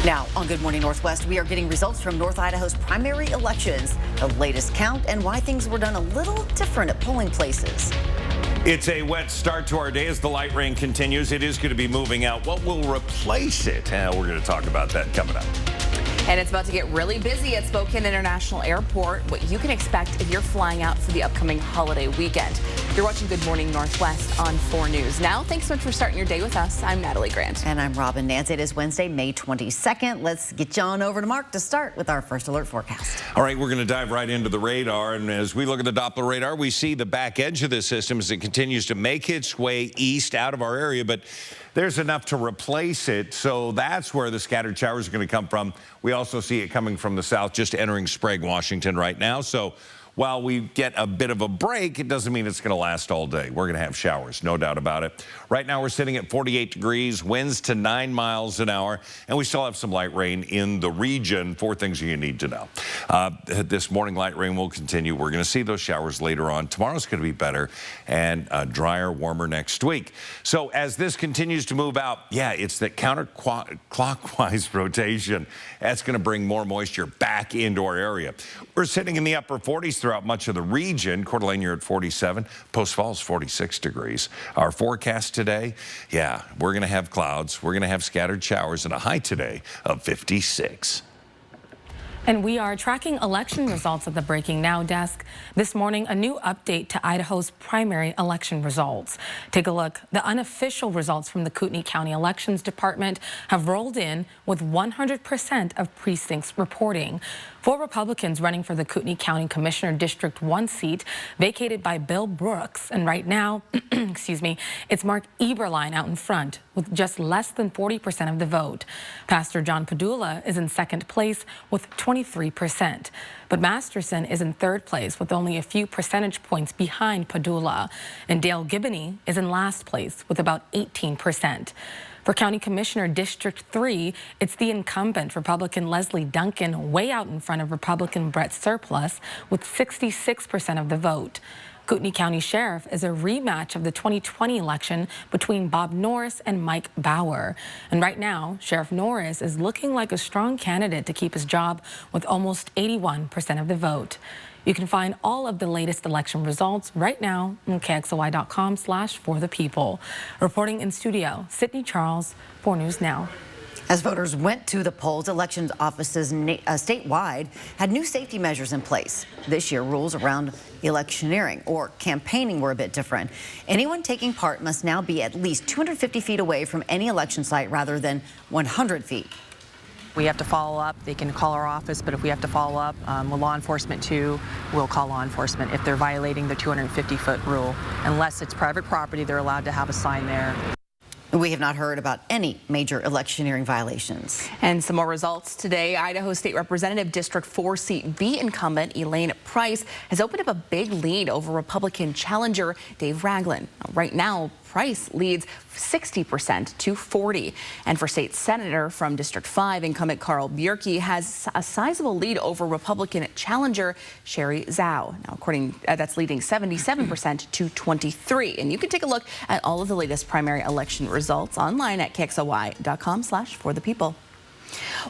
Now, on Good Morning Northwest, we are getting results from North Idaho's primary elections, the latest count, and why things were done a little different at polling places. It's a wet start to our day as the light rain continues. It is going to be moving out. What will replace it? We're going to talk about that coming up. And it's about to get really busy at Spokane International Airport. What you can expect if you're flying out for the upcoming holiday weekend. You're watching Good Morning Northwest on 4 News. Now, thanks so much for starting your day with us. I'm Natalie Grant. And I'm Robin Nance. It is Wednesday, May 22nd. Let's get you on over to Mark to start with our first alert forecast. All right, we're going to dive right into the radar. And as we look at the Doppler radar, we see the back edge of this system as it continues to make its way east out of our area. But there's enough to replace it, so that's where the scattered showers are going to come from. We also see it coming from the south, just entering Sprague, Washington right now. So while we get a bit of a break, it doesn't mean it's going to last all day. We're going to have showers, no doubt about it. Right now, we're sitting at 48 degrees, winds to 9 miles an hour, and we still have some light rain in the region. 4 things you need to know. This morning, light rain will continue. We're going to see those showers later on. Tomorrow's going to be better and drier, warmer next week. So as this continues to move out, yeah, it's that counterclockwise rotation. That's going to bring more moisture back into our area. We're sitting in the upper 40s throughout much of the region. Coeur d'Alene, you're at 47. Post Falls, 46 degrees. Our forecast today, yeah, we're going to have clouds. We're going to have scattered showers and a high today of 56. And we are tracking election results at the Breaking Now desk. This morning, a new update to Idaho's primary election results. Take a look. The unofficial results from the Kootenai County Elections Department have rolled in with 100% of precincts reporting. 4 Republicans running for the Kootenai County Commissioner District 1 seat vacated by Bill Brooks. And right now, excuse me, it's Mark Eberlein out in front with just less than 40% of the vote. Pastor John Padula is in second place with 23%. But Masterson is in third place with only a few percentage points behind Padula. And Dale Giboney is in last place with about 18%. For County Commissioner District 3, it's the incumbent Republican Leslie Duncan way out in front of Republican Brett Surplus with 66% of the vote. Kootenai County Sheriff is a rematch of the 2020 election between Bob Norris and Mike Bauer. And right now, Sheriff Norris is looking like a strong candidate to keep his job with almost 81% of the vote. You can find all of the latest election results right now on KXLY.com/forthepeople. Reporting in studio, Sydney Charles, 4 News Now. As voters went to the polls, elections offices statewide had new safety measures in place. This year, rules around electioneering or campaigning were a bit different. Anyone taking part must now be at least 250 feet away from any election site rather than 100 feet. We have to follow up. They can call our office, but if we have to follow up with law enforcement too, we'll call law enforcement if they're violating the 250-foot rule. Unless it's private property, they're allowed to have a sign there. We have not heard about any major electioneering violations. And some more results today. Idaho State Representative District 4 seat V incumbent Elaine Price has opened up a big lead over Republican challenger Dave Ragland. Right now, Price leads 60% to 40%. And for state senator from District 5, incumbent Carl Bjerke has a sizable lead over Republican challenger Sherry Zhao. Now, that's leading 77% to 23%. And you can take a look at all of the latest primary election results online at KXLY.com/forthepeople.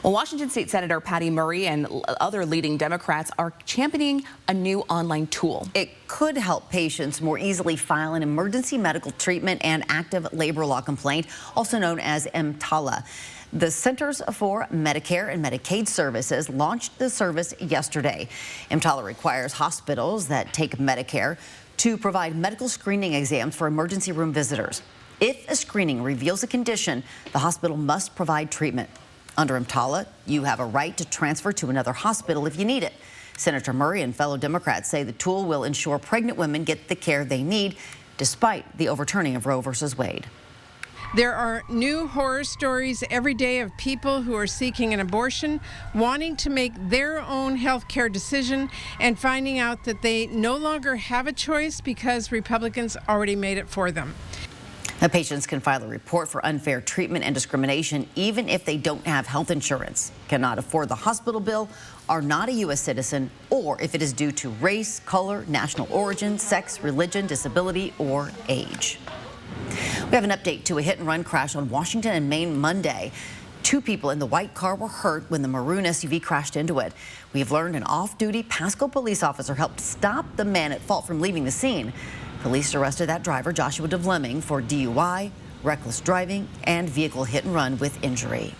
Well, Washington State Senator Patty Murray and other leading Democrats are championing a new online tool. It could help patients more easily file an emergency medical treatment and active labor law complaint, also known as EMTALA. The Centers for Medicare and Medicaid Services launched the service yesterday. EMTALA requires hospitals that take Medicare to provide medical screening exams for emergency room visitors. If a screening reveals a condition, the hospital must provide treatment. Under EMTALA, you have a right to transfer to another hospital if you need it. Senator Murray and fellow Democrats say the tool will ensure pregnant women get the care they need, despite the overturning of Roe v. Wade. There are new horror stories every day of people who are seeking an abortion, wanting to make their own health care decision, and finding out that they no longer have a choice because Republicans already made it for them. Now, patients can file a report for unfair treatment and discrimination even if they don't have health insurance, cannot afford the hospital bill, are not a U.S. citizen, or if it is due to race, color, national origin, sex, religion, disability, or age. We have an update to a hit-and-run crash on Washington and Main Monday. 2 people in the white car were hurt when the maroon SUV crashed into it. We've learned an off-duty Pasco police officer helped stop the man at fault from leaving the scene. Police arrested that driver, Joshua DeVleming, for DUI, reckless driving, and vehicle hit and run with injury.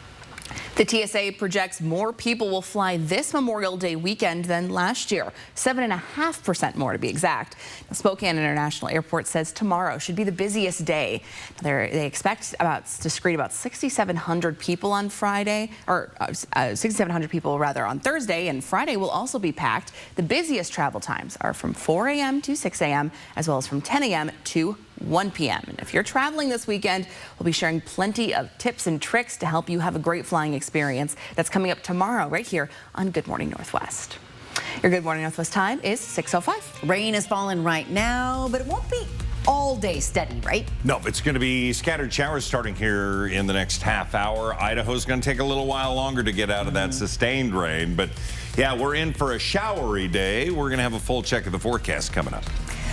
The TSA projects more people will fly this Memorial Day weekend than last year, 7.5% more to be exact. Now, Spokane International Airport says tomorrow should be the busiest day. They expect to screen about 6,700 people on Friday, or 6,700 people rather on Thursday, and Friday will also be packed. The busiest travel times are from 4 a.m. to 6 a.m. as well as from 10 a.m. to 1 p.m. And if you're traveling this weekend, we'll be sharing plenty of tips and tricks to help you have a great flying experience. That's coming up tomorrow right here on Good Morning Northwest. Your Good Morning Northwest time is 6:05. Rain is falling right now, but it won't be all day steady, right? No, it's going to be scattered showers starting here in the next half hour. Idaho's going to take a little while longer to get out of that sustained rain. But yeah, we're in for a showery day. We're going to have a full check of the forecast coming up.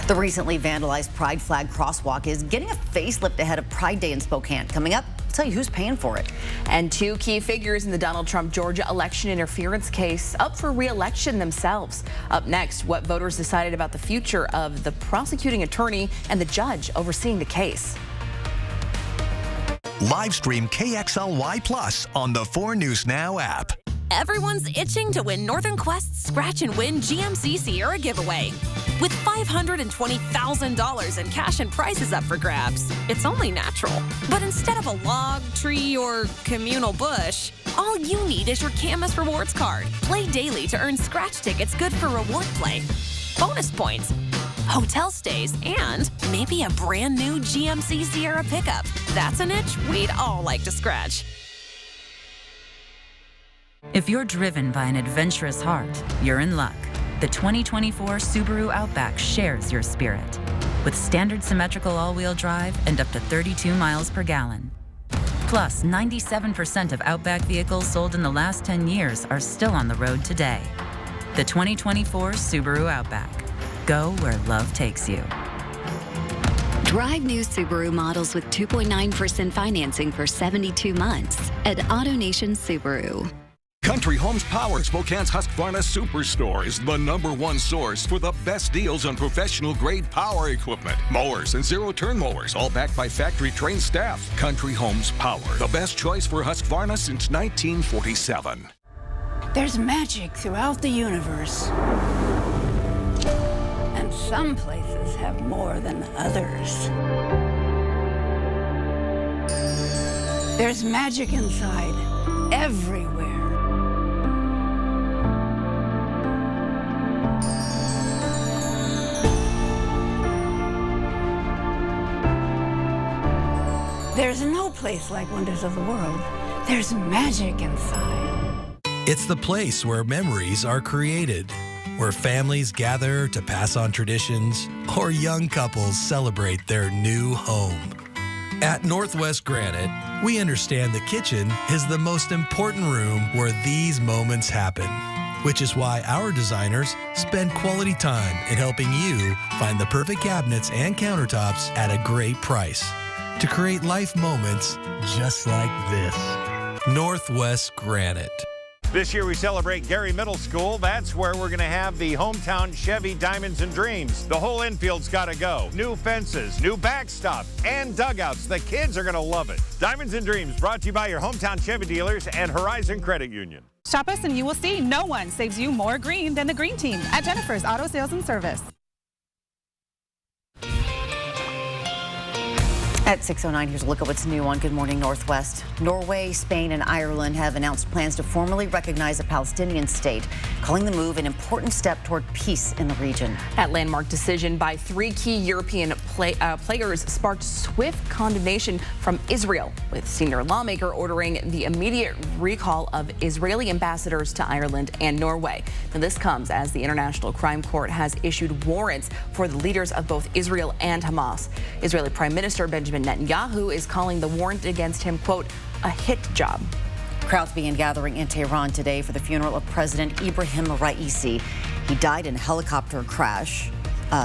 The recently vandalized Pride flag crosswalk is getting a facelift ahead of Pride Day in Spokane. Coming up, I'll tell you who's paying for it. And 2 key figures in the Donald Trump Georgia election interference case up for re-election themselves. Up next, what voters decided about the future of the prosecuting attorney and the judge overseeing the case. Live stream KXLY Plus on the 4 News Now app. Everyone's itching to win Northern Quest's Scratch and Win GMC Sierra giveaway. With $520,000 in cash and prizes up for grabs, it's only natural. But instead of a log, tree, or communal bush, all you need is your Camus Rewards card. Play daily to earn scratch tickets good for reward play, bonus points, hotel stays, and maybe a brand new GMC Sierra pickup. That's an itch we'd all like to scratch. If you're driven by an adventurous heart, you're in luck. The 2024 Subaru Outback shares your spirit. With standard symmetrical all-wheel drive and up to 32 miles per gallon. Plus, 97% of Outback vehicles sold in the last 10 years are still on the road today. The 2024 Subaru Outback. Go where love takes you. Drive new Subaru models with 2.9% financing for 72 months at AutoNation Subaru. Country Homes Power, Spokane's Husqvarna Superstore, is the #1 source for the best deals on professional-grade power equipment. Mowers and zero-turn mowers, all backed by factory-trained staff. Country Homes Power, the best choice for Husqvarna since 1947. There's magic throughout the universe. And some places have more than others. There's magic inside, everywhere. There's no place like Wonders of the World. There's magic inside. It's the place where memories are created, where families gather to pass on traditions, or young couples celebrate their new home. At Northwest Granite, we understand the kitchen is the most important room where these moments happen, which is why our designers spend quality time in helping you find the perfect cabinets and countertops at a great price to create life moments just like this. Northwest Granite. This year we celebrate Gary Middle School. That's where we're going to have the hometown Chevy Diamonds and Dreams. The whole infield's got to go. New fences, new backstop, and dugouts. The kids are going to love it. Diamonds and Dreams brought to you by your hometown Chevy dealers and Horizon Credit Union. Shop us and you will see no one saves you more green than the green team at Jennifer's Auto Sales and Service. At 6:09, here's a look at what's new on Good Morning Northwest. Norway, Spain, and Ireland have announced plans to formally recognize a Palestinian state, calling the move an important step toward peace in the region. That landmark decision by 3 key European players sparked swift condemnation from Israel, with senior lawmaker ordering the immediate recall of Israeli ambassadors to Ireland and Norway. Now, this comes as the International Crime Court has issued warrants for the leaders of both Israel and Hamas. Israeli Prime Minister Benjamin Netanyahu is calling the warrant against him, quote, a hit job. Crowds began gathering in Tehran today for the funeral of President Ibrahim Raisi. He died in a helicopter crash.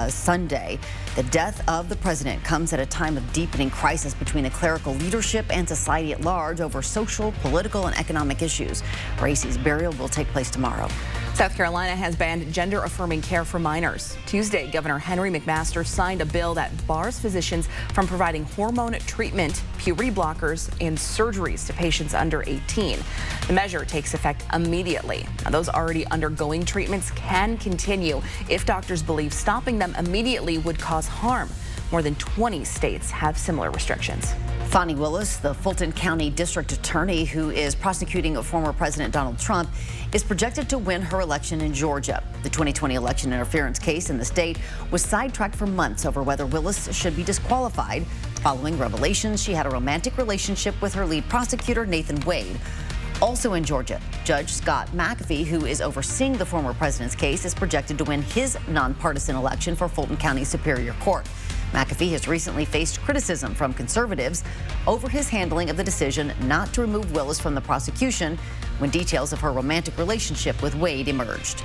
Sunday. The death of the president comes at a time of deepening crisis between the clerical leadership and society at large over social, political, and economic issues. Racy's burial will take place tomorrow. South Carolina has banned gender-affirming care for minors. Tuesday, Governor Henry McMaster signed a bill that bars physicians from providing hormone treatment, puberty blockers, and surgeries to patients under 18. The measure takes effect immediately. Now, those already undergoing treatments can continue if doctors believe stopping them immediately would cause harm. More than 20 states have similar restrictions. Fani Willis, the Fulton County District Attorney who is prosecuting former President Donald Trump, is projected to win her election in Georgia. The 2020 election interference case in the state was sidetracked for months over whether Willis should be disqualified following revelations she had a romantic relationship with her lead prosecutor, Nathan Wade. Also in Georgia, Judge Scott McAfee, who is overseeing the former president's case, is projected to win his nonpartisan election for Fulton County Superior Court. McAfee has recently faced criticism from conservatives over his handling of the decision not to remove Willis from the prosecution when details of her romantic relationship with Wade emerged.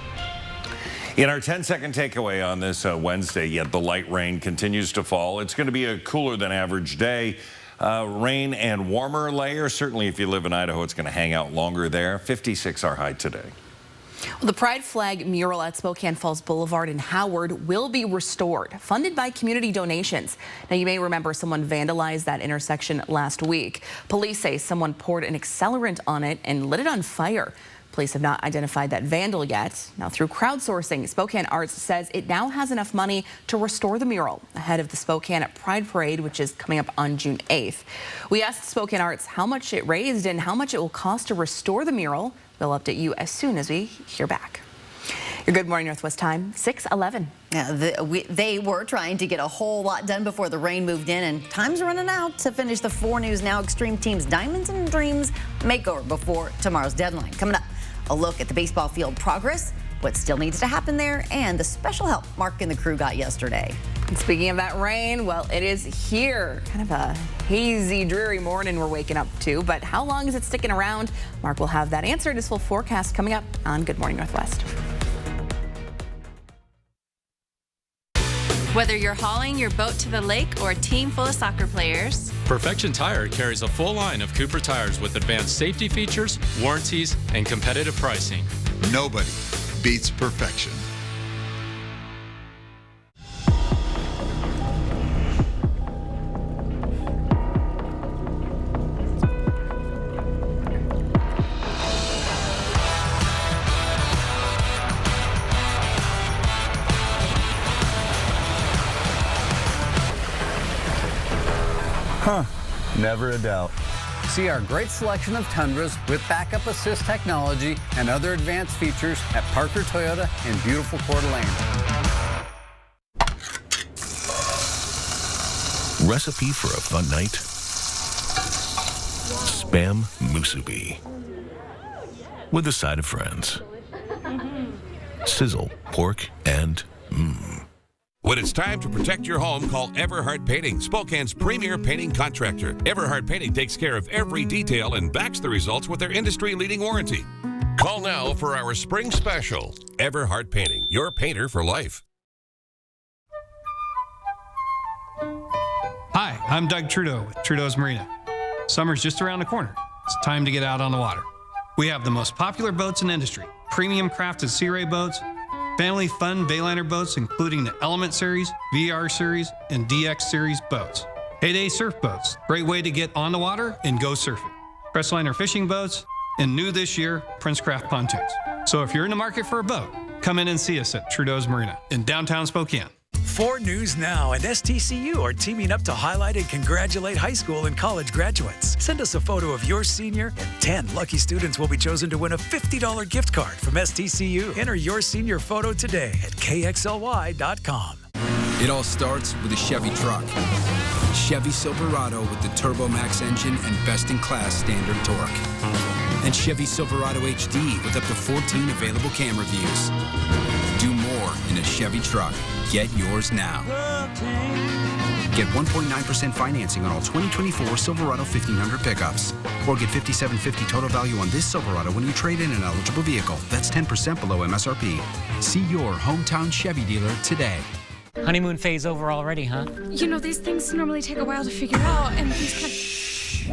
In our 10-second takeaway on this Wednesday, yet the light rain continues to fall. It's going to be a cooler than average day. Rain and warmer layer. Certainly if you live in Idaho, it's going to hang out longer there. 56 our high today. Well, the Pride Flag mural at Spokane Falls Boulevard in Howard will be restored, funded by community donations. Now, you may remember someone vandalized that intersection last week. Police say someone poured an accelerant on it and lit it on fire. Police have not identified that vandal yet. Now, through crowdsourcing, Spokane Arts says it now has enough money to restore the mural ahead of the Spokane Pride Parade, which is coming up on June 8th. We asked Spokane Arts how much it raised and how much it will cost to restore the mural. We'll update you as soon as we hear back. Your Good Morning Northwest time, 6:11. Yeah, they were trying to get a whole lot done before the rain moved in, and time's running out to finish the 4 News Now Extreme Team's Diamonds and Dreams makeover before tomorrow's deadline. Coming up, a look at the baseball field progress, what still needs to happen there, and the special help Mark and the crew got yesterday. And speaking of that rain, well, it is here. Kind of a hazy, dreary morning we're waking up to, but how long is it sticking around? Mark will have that answer in his full forecast coming up on Good Morning Northwest. Whether you're hauling your boat to the lake or a team full of soccer players, Perfection Tire carries a full line of Cooper tires with advanced safety features, warranties, and competitive pricing. Nobody beats perfection. Huh, never a doubt. See our great selection of Tundras with backup assist technology and other advanced features at Parker Toyota in beautiful Coeur d'Alene. Recipe for a fun night? Spam musubi. With a side of friends. Sizzle, pork, and mmm. When it's time to protect your home, call Everhart Painting, Spokane's premier painting contractor. Everhart Painting takes care of every detail and backs the results with their industry-leading warranty. Call now for our spring special. Everhart Painting, your painter for life. Hi, I'm Doug Trudeau with Trudeau's Marina. Summer's just around the corner. It's time to get out on the water. We have the most popular boats in the industry, premium crafted Sea Ray boats, family fun Bayliner boats, including the Element Series, VR Series, and DX Series boats. Heyday surf boats, great way to get on the water and go surfing. Crestliner fishing boats, and new this year, Princecraft pontoons. So if you're in the market for a boat, come in and see us at Trudeau's Marina in downtown Spokane. 4 News Now and STCU are teaming up to highlight and congratulate high school and college graduates. Send us a photo of your senior, and 10 lucky students will be chosen to win a $50 gift card from STCU. Enter your senior photo today at KXLY.com. It all starts with a Chevy truck. Chevy Silverado with the Turbo Max engine and best-in-class standard torque. And Chevy Silverado HD with up to 14 available camera views. Do more in a Chevy truck. Get yours now. Get 1.9% financing on all 2024 Silverado 1500 pickups. Or get $5,750 total value on this Silverado when you trade in an eligible vehicle. That's 10% below MSRP. See your hometown Chevy dealer today. Honeymoon phase over already, huh? You know, these things normally take a while to figure out, and these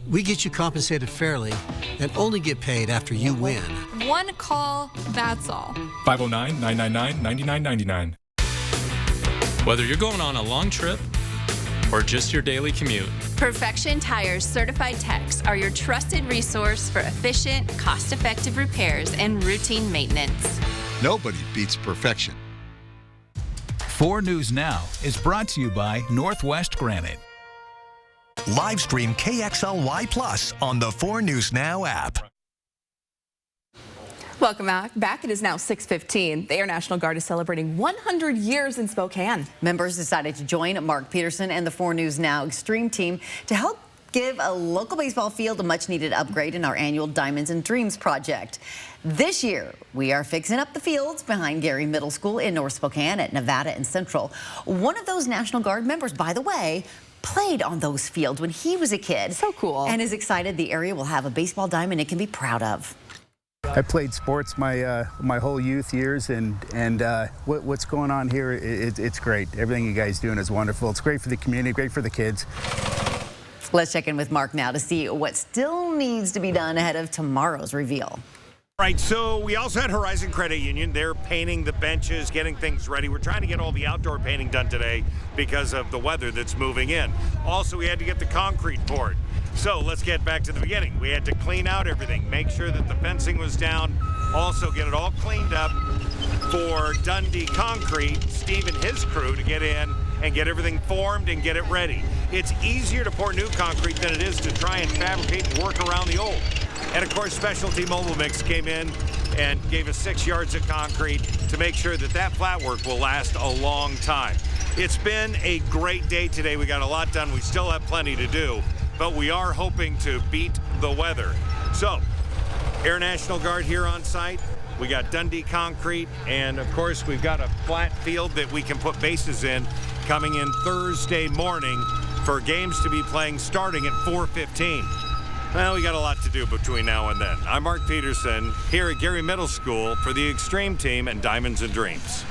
We get you compensated fairly and only get paid after you win. One call, that's all. 509-999-9999. Whether you're going on a long trip or just your daily commute, Perfection Tire's certified techs are your trusted resource for efficient, cost-effective repairs and routine maintenance. Nobody beats perfection. 4 News Now is brought to you by Northwest Granite. Live stream KXLY Plus on the 4 News Now app. Welcome back. It is now 6:15. The Air National Guard is celebrating 100 years in Spokane. Members decided to join Mark Peterson and the 4 News Now Extreme team to help give a local baseball field a much-needed upgrade in our annual Diamonds and Dreams project. This year, we are fixing up the fields behind Gary Middle School in North Spokane at Nevada and Central. One of those National Guard members, by the way, played on those fields when he was a kid. So cool. And is excited the area will have a baseball diamond it can be proud of. I played sports my whole youth years, and what's going on here, it's great. Everything you guys doing is wonderful. It's great for the community, great for the kids. Let's check in with Mark now to see what still needs to be done ahead of tomorrow's reveal. Right, so we also had Horizon Credit Union. They're painting the benches, getting things ready. We're trying to get all the outdoor painting done today because of the weather that's moving in. Also, we had to get the concrete poured. So let's get back to the beginning. We had to clean out everything, make sure that the fencing was down, also get it all cleaned up for Dundee Concrete, Steve and his crew, to get in and get everything formed and get it ready. It's easier to pour new concrete than it is to try and fabricate and work around the old. And of course, Specialty Mobile Mix came in and gave us 6 yards of concrete to make sure that that flat work will last a long time. It's been a great day today. We got a lot done. We still have plenty to do, but we are hoping to beat the weather. So, Air National Guard here on site. We got Dundee Concrete, and of course, we've got a flat field that we can put bases in coming in Thursday morning for games to be playing starting at 4:15. Well, we got a lot to do between now and then. I'm Mark Peterson here at Gary Middle School for the Extreme Team and Diamonds and Dreams.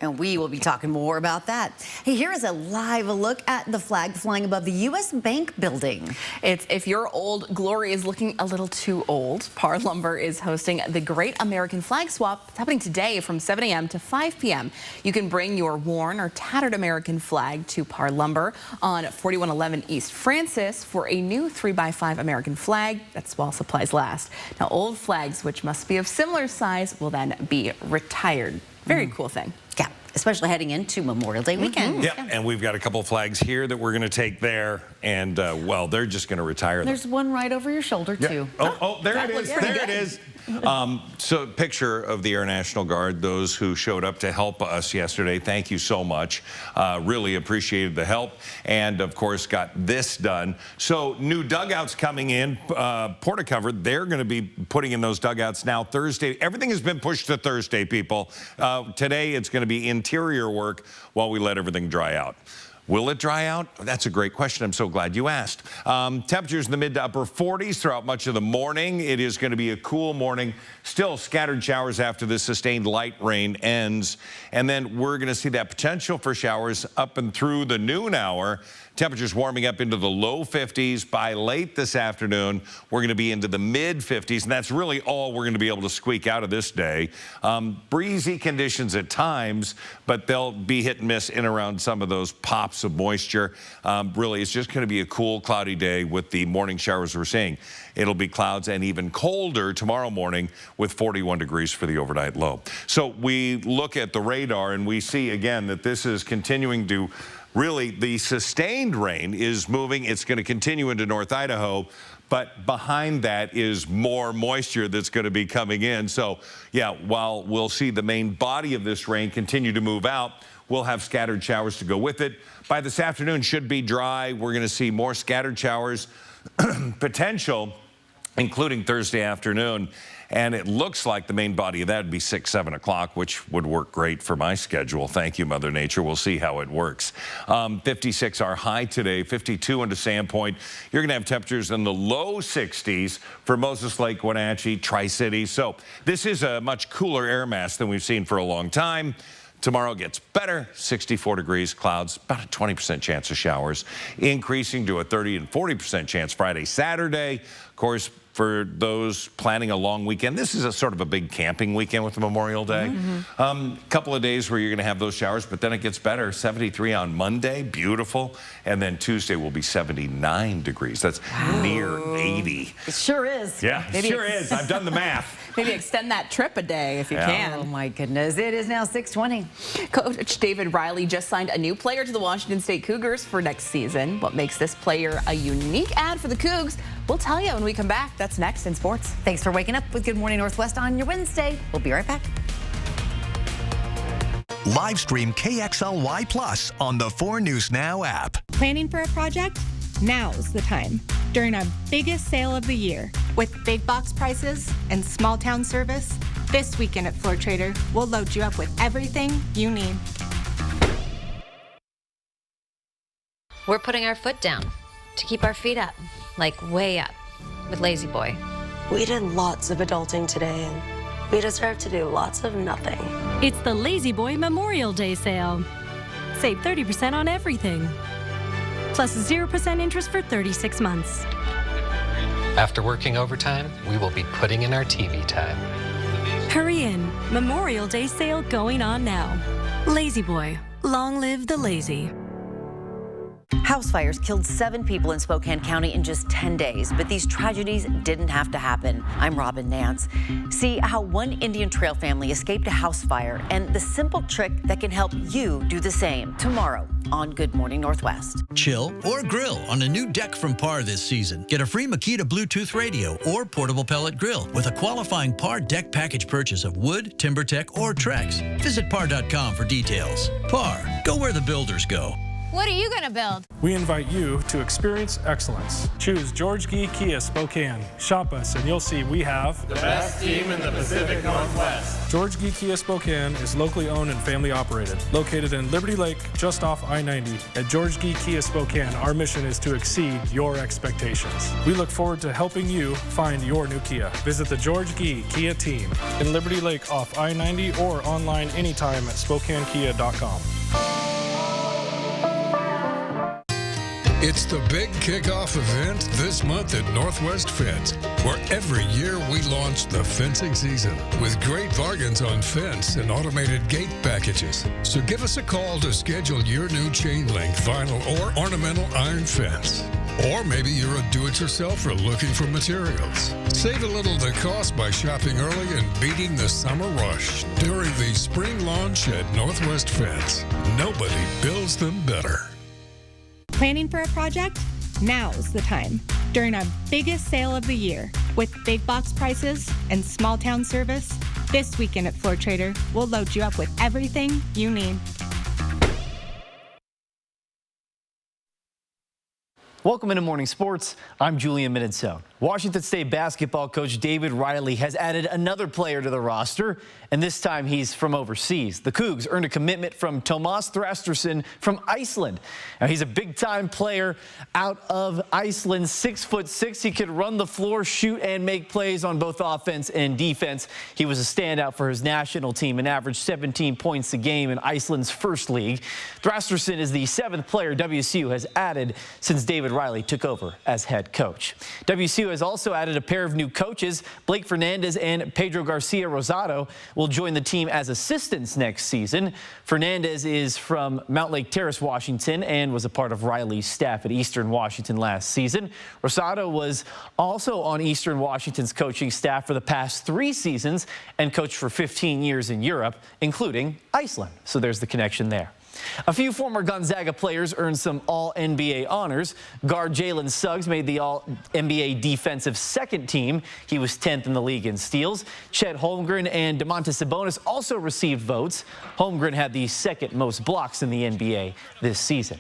And we will be talking more about that. Hey, here is a live look at the flag flying above the U.S. Bank building. It's If Your Old Glory is Looking a Little Too Old. Par Lumber is hosting the Great American Flag Swap. It's happening today from 7 a.m. to 5 p.m. You can bring your worn or tattered American flag to Par Lumber on 4111 East Francis for a new 3x5 American flag. That's while supplies last. Now, old flags, which must be of similar size, will then be retired. Very cool thing. Yeah, especially heading into Memorial Day weekend. Yeah, and we've got a couple flags here that we're going to take there, and well, they're just going to retire them. There's one right over your shoulder, too. Oh, there it is. There it is. So picture of the Air National Guard, those who showed up to help us yesterday. Thank you so much. Really appreciated the help, and of course got this done. So new dugouts coming in, Porta Covered. They're going to be putting in those dugouts now Thursday. Everything has been pushed to Thursday, people. Today it's going to be interior work while we let everything dry out. Will it dry out? That's a great question. I'm so glad you asked. Temperatures in the mid to upper 40s throughout much of the morning. It is going to be a cool morning. Still scattered showers after the sustained light rain ends. And then we're going to see that potential for showers up and through the noon hour. Temperatures warming up into the low 50s. By late this afternoon, we're going to be into the mid 50s, and that's really all we're going to be able to squeak out of this day. Breezy conditions at times, but they'll be hit and miss in around some of those pops of moisture. Really, it's just going to be a cool, cloudy day with the morning showers we're seeing. It'll be clouds and even colder tomorrow morning with 41 degrees for the overnight low. So we look at the radar and we see again that this is continuing to really, the sustained rain is moving. It's going to continue into North Idaho, but behind that is more moisture that's going to be coming in. So, yeah, while we'll see the main body of this rain continue to move out, we'll have scattered showers to go with it. By this afternoon, should be dry. We're going to see more scattered showers potential, including Thursday afternoon. And it looks like the main body of that would be 6, 7 o'clock, which would work great for my schedule. Thank you, Mother Nature. We'll see how it works. 56 our high today, 52 into Sandpoint. You're going to have temperatures in the low 60s for Moses Lake, Wenatchee, Tri-Cities. So this is a much cooler air mass than we've seen for a long time. Tomorrow gets better, 64 degrees, clouds, about a 20% chance of showers, increasing to a 30 and 40% chance Friday, Saturday. Of course, for those planning a long weekend, this is a sort of a big camping weekend with Memorial Day. Couple of days where you're going to have those showers, but then it gets better. 73 on Monday, beautiful. And then Tuesday will be 79 degrees. That's near 80. It sure is. Yeah, it sure is. I've done the math. Maybe extend that trip a day if you can. Oh, my goodness. It is now 6:20. Coach David Riley just signed a new player to the Washington State Cougars for next season. What makes this player a unique add for the Cougs? We'll tell you when we come back. That's next in sports. Thanks for waking up with Good Morning Northwest on your Wednesday. We'll be right back. Live stream KXLY Plus on the 4 News Now app. Planning for a project? Now's the time. During our biggest sale of the year. With big box prices and small town service, this weekend at Floor Trader, we'll load you up with everything you need. We're putting our foot down to keep our feet up, like way up, with Lazy Boy. We did lots of adulting today, and we deserve to do lots of nothing. It's the Lazy Boy Memorial Day sale. Save 30% on everything. Plus 0% interest for 36 months. After working overtime, we will be putting in our TV time. Hurry in. Memorial Day sale going on now. Lazy Boy. Long live the lazy. House fires killed 7 people in Spokane County in just 10 days, but these tragedies didn't have to happen. I'm Robin Nance. See how one Indian Trail family escaped a house fire and the simple trick that can help you do the same tomorrow on Good Morning Northwest. Chill or grill on a new deck from Par this season. Get a free Makita Bluetooth radio or portable pellet grill with a qualifying Par deck package purchase of wood, TimberTech, or Trex. Visit par.com for details. Par, go where the builders go. What are you going to build? We invite you to experience excellence. Choose George Gee Kia Spokane. Shop us and you'll see we have the best team in the Pacific Northwest. George Gee Kia Spokane is locally owned and family operated. Located in Liberty Lake, just off I-90. At George Gee Kia Spokane, our mission is to exceed your expectations. We look forward to helping you find your new Kia. Visit the George Gee Kia team in Liberty Lake off I-90 or online anytime at SpokaneKia.com. It's the big kickoff event this month at Northwest Fence, where every year we launch the fencing season with great bargains on fence and automated gate packages. So give us a call to schedule your new chain link, vinyl, or ornamental iron fence. Or maybe you're a do-it-yourselfer looking for materials. Save a little of the cost by shopping early and beating the summer rush during the spring launch at Northwest Fence. Nobody builds them better. Planning for a project? Now's the time. During our biggest sale of the year. With big box prices and small town service, this weekend at Floor Trader, we'll load you up with everything you need. Welcome into Morning Sports. I'm Julian Minnesota. Washington State basketball coach David Riley has added another player to the roster, and this time he's from overseas. The Cougs earned a commitment from Tomas Thrasterson from Iceland. Now, he's a big-time player out of Iceland, 6'6". He could run the floor, shoot, and make plays on both offense and defense. He was a standout for his national team and averaged 17 points a game in Iceland's first league. Thrasterson is the 7th player WSU has added since David Riley took over as head coach. WSU has also added a pair of new coaches. Blake Fernandez and Pedro Garcia Rosado will join the team as assistants next season. Fernandez is from Mount Lake Terrace, Washington, and was a part of Riley's staff at Eastern Washington last season. Rosado was also on Eastern Washington's coaching staff for the past 3 seasons and coached for 15 years in Europe, including Iceland. So there's the connection there. A few former Gonzaga players earned some All-NBA honors. Guard Jalen Suggs made the All-NBA defensive second team. He was 10th in the league in steals. Chet Holmgren and Domantas Sabonis also received votes. Holmgren had the second most blocks in the NBA this season.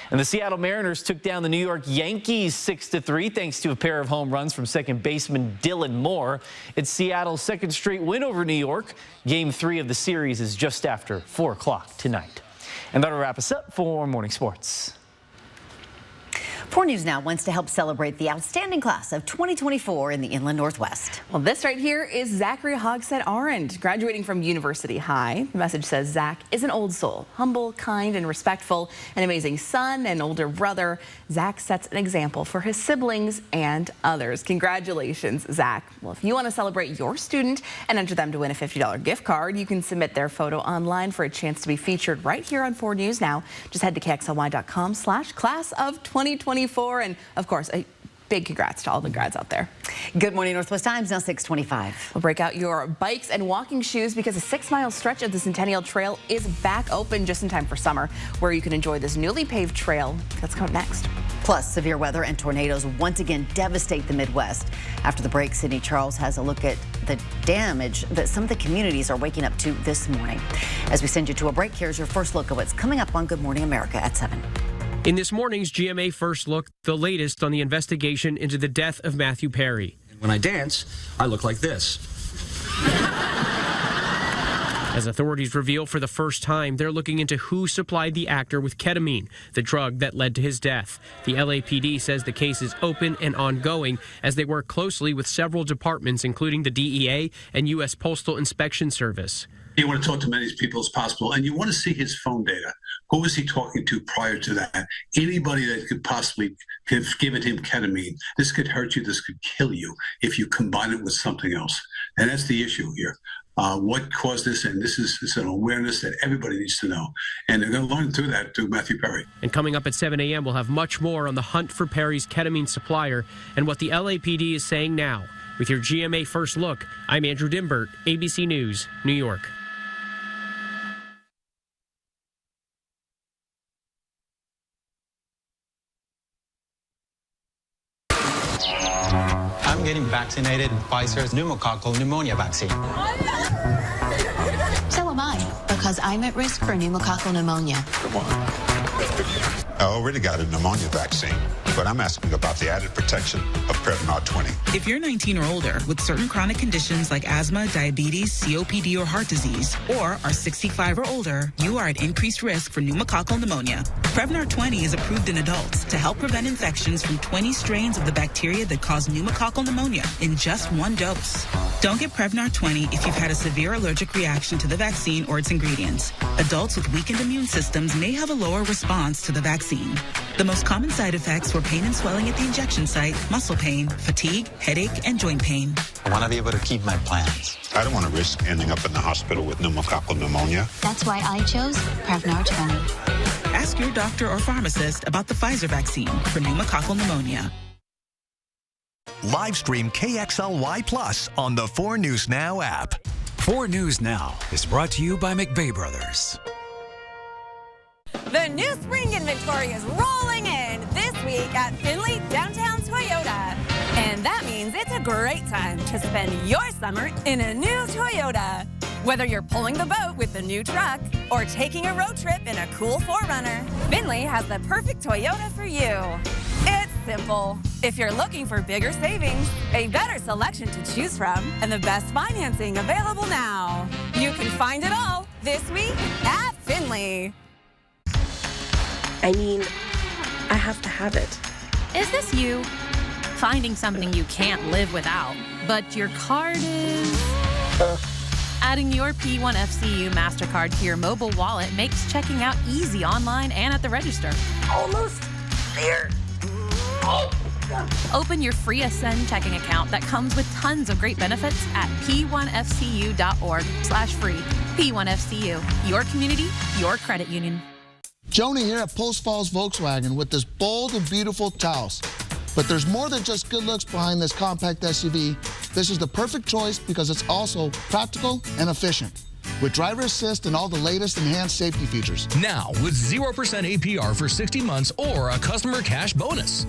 And the Seattle Mariners took down the New York Yankees 6-3 thanks to a pair of home runs from second baseman Dylan Moore. It's Seattle's second straight win over New York. Game 3 of the series is just after 4 o'clock tonight. And that'll wrap us up for Morning Sports. 4 News Now wants to help celebrate the outstanding class of 2024 in the Inland Northwest. Well, this right here is Zachary Hogsett Arend, graduating from University High. The message says Zach is an old soul, humble, kind, and respectful, an amazing son and older brother. Zach sets an example for his siblings and others. Congratulations, Zach. Well, if you want to celebrate your student and enter them to win a $50 gift card, you can submit their photo online for a chance to be featured right here on 4 News Now. Just head to KXLY.com/class of 2024. And of course, a big congrats to all the grads out there. Good morning, Northwest Times, now 6:25. We'll break out your bikes and walking shoes because a 6-mile stretch of the Centennial Trail is back open just in time for summer, where you can enjoy this newly paved trail. That's coming next. Plus, severe weather and tornadoes once again devastate the Midwest. After the break, Sydney Charles has a look at the damage that some of the communities are waking up to this morning. As we send you to a break, here's your first look at what's coming up on Good Morning America at 7. In this morning's GMA First Look, the latest on the investigation into the death of Matthew Perry. When I dance, I look like this. As authorities reveal for the first time, they're looking into who supplied the actor with ketamine, the drug that led to his death. The LAPD says the case is open and ongoing as they work closely with several departments, including the DEA and U.S. Postal Inspection Service. You want to talk to as many people as possible, and you want to see his phone data. Who was he talking to prior to that? Anybody that could possibly have given him ketamine. This could hurt you. This could kill you if you combine it with something else. And that's the issue here. What caused this? And this is an awareness that everybody needs to know. And they're going to learn through that through Matthew Perry. And coming up at 7 a.m., we'll have much more on the hunt for Perry's ketamine supplier and what the LAPD is saying now. With your GMA First Look, I'm Andrew Dimbert, ABC News, New York. I'm getting vaccinated with Pfizer's pneumococcal pneumonia vaccine. So am I, because I'm at risk for pneumococcal pneumonia. Come on. I already got a pneumonia vaccine, but I'm asking about the added protection of Prevnar 20. If you're 19 or older with certain chronic conditions like asthma, diabetes, COPD, or heart disease, or are 65 or older, you are at increased risk for pneumococcal pneumonia. Prevnar 20 is approved in adults to help prevent infections from 20 strains of the bacteria that cause pneumococcal pneumonia in just one dose. Don't get Prevnar 20 if you've had a severe allergic reaction to the vaccine or its ingredients. Adults with weakened immune systems may have a lower response to the vaccine. The most common side effects were pain and swelling at the injection site, muscle pain, fatigue, headache, and joint pain. I want to be able to keep my plans. I don't want to risk ending up in the hospital with pneumococcal pneumonia. That's why I chose Prevnar 20. Ask your doctor or pharmacist about the Pfizer vaccine for pneumococcal pneumonia. Live stream KXLY Plus on the 4 News Now app. 4 News Now is brought to you by McVeigh Brothers. The new spring inventory is rolling in this week at Findlay Downtown Toyota. And that means it's a great time to spend your summer in a new Toyota. Whether you're pulling the boat with the new truck or taking a road trip in a cool 4Runner, Findlay has the perfect Toyota for you. It's simple. If you're looking for bigger savings, a better selection to choose from, and the best financing available now, you can find it all this week at Findlay. I mean, I have to have it. Is this you? Finding something you can't live without, but your card is... Adding your P1FCU MasterCard to your mobile wallet makes checking out easy online and at the register. Almost there. Open your free Ascend checking account that comes with tons of great benefits at p1fcu.org/free. P1FCU, your community, your credit union. Joni here at Post Falls Volkswagen with this bold and beautiful Taos. But there's more than just good looks behind this compact SUV. This is the perfect choice because it's also practical and efficient, with driver assist and all the latest enhanced safety features. Now with 0% APR for 60 months or a customer cash bonus.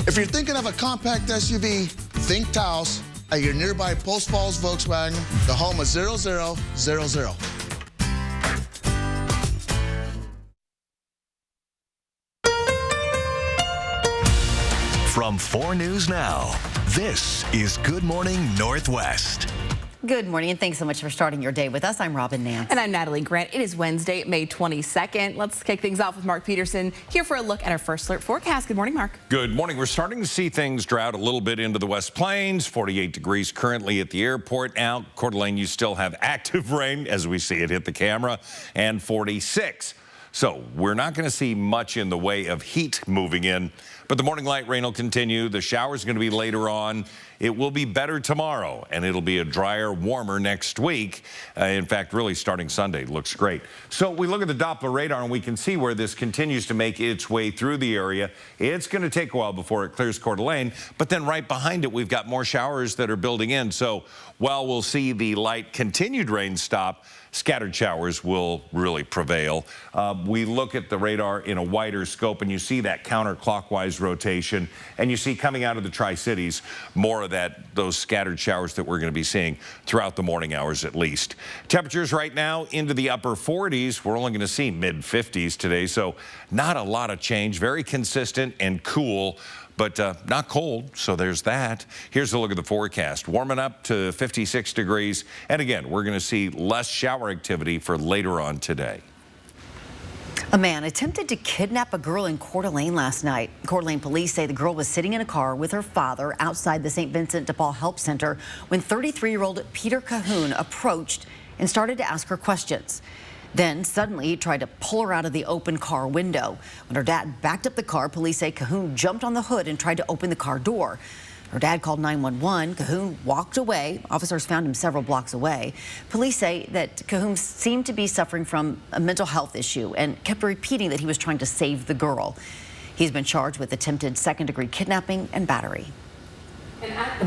If you're thinking of a compact SUV, think Taos at your nearby Post Falls Volkswagen, the home of 0000. From 4 News Now, this is Good Morning Northwest. Good morning, and thanks so much for starting your day with us. I'm Robin Nance. And I'm Natalie Grant. It is Wednesday, May 22nd. Let's kick things off with Mark Peterson here for a look at our first alert forecast. Good morning, Mark. Good morning. We're starting to see things drought a little bit into the West Plains. 48 degrees currently at the airport. Now, Coeur d'Alene, you still have active rain as we see it hit the camera, and 46. So we're not going to see much in the way of heat moving in, but the morning light rain will continue. The shower's going to be later on. It will be better tomorrow, and it'll be a drier, warmer next week. In fact, really starting Sunday looks great. So we look at the Doppler radar, and we can see where this continues to make its way through the area. It's going to take a while before it clears Coeur d'Alene, but then right behind it, we've got more showers that are building in. So while we'll see the light continued rain stop, scattered showers will really prevail. We look at the radar in a wider scope, and you see that counterclockwise rotation, and you see coming out of the Tri-Cities more of those scattered showers that we're going to be seeing throughout the morning hours at least. Temperatures right now into the upper 40s. We're only going to see mid-50s today, so not a lot of change. Very consistent and cool, but not cold, so there's that. Here's a look at the forecast. Warming up to 56 degrees, and again, we're going to see less shower activity for later on today. A man attempted to kidnap a girl in Coeur d'Alene last night. Coeur d'Alene police say the girl was sitting in a car with her father outside the St. Vincent de Paul Help Center when 33-year-old Peter Cahoon approached and started to ask her questions. Then suddenly he tried to pull her out of the open car window. When her dad backed up the car, police say Cahoon jumped on the hood and tried to open the car door. Her dad called 911. Cahoon walked away. Officers found him several blocks away. Police say that Cahoon seemed to be suffering from a mental health issue and kept repeating that he was trying to save the girl. He's been charged with attempted second-degree kidnapping and battery.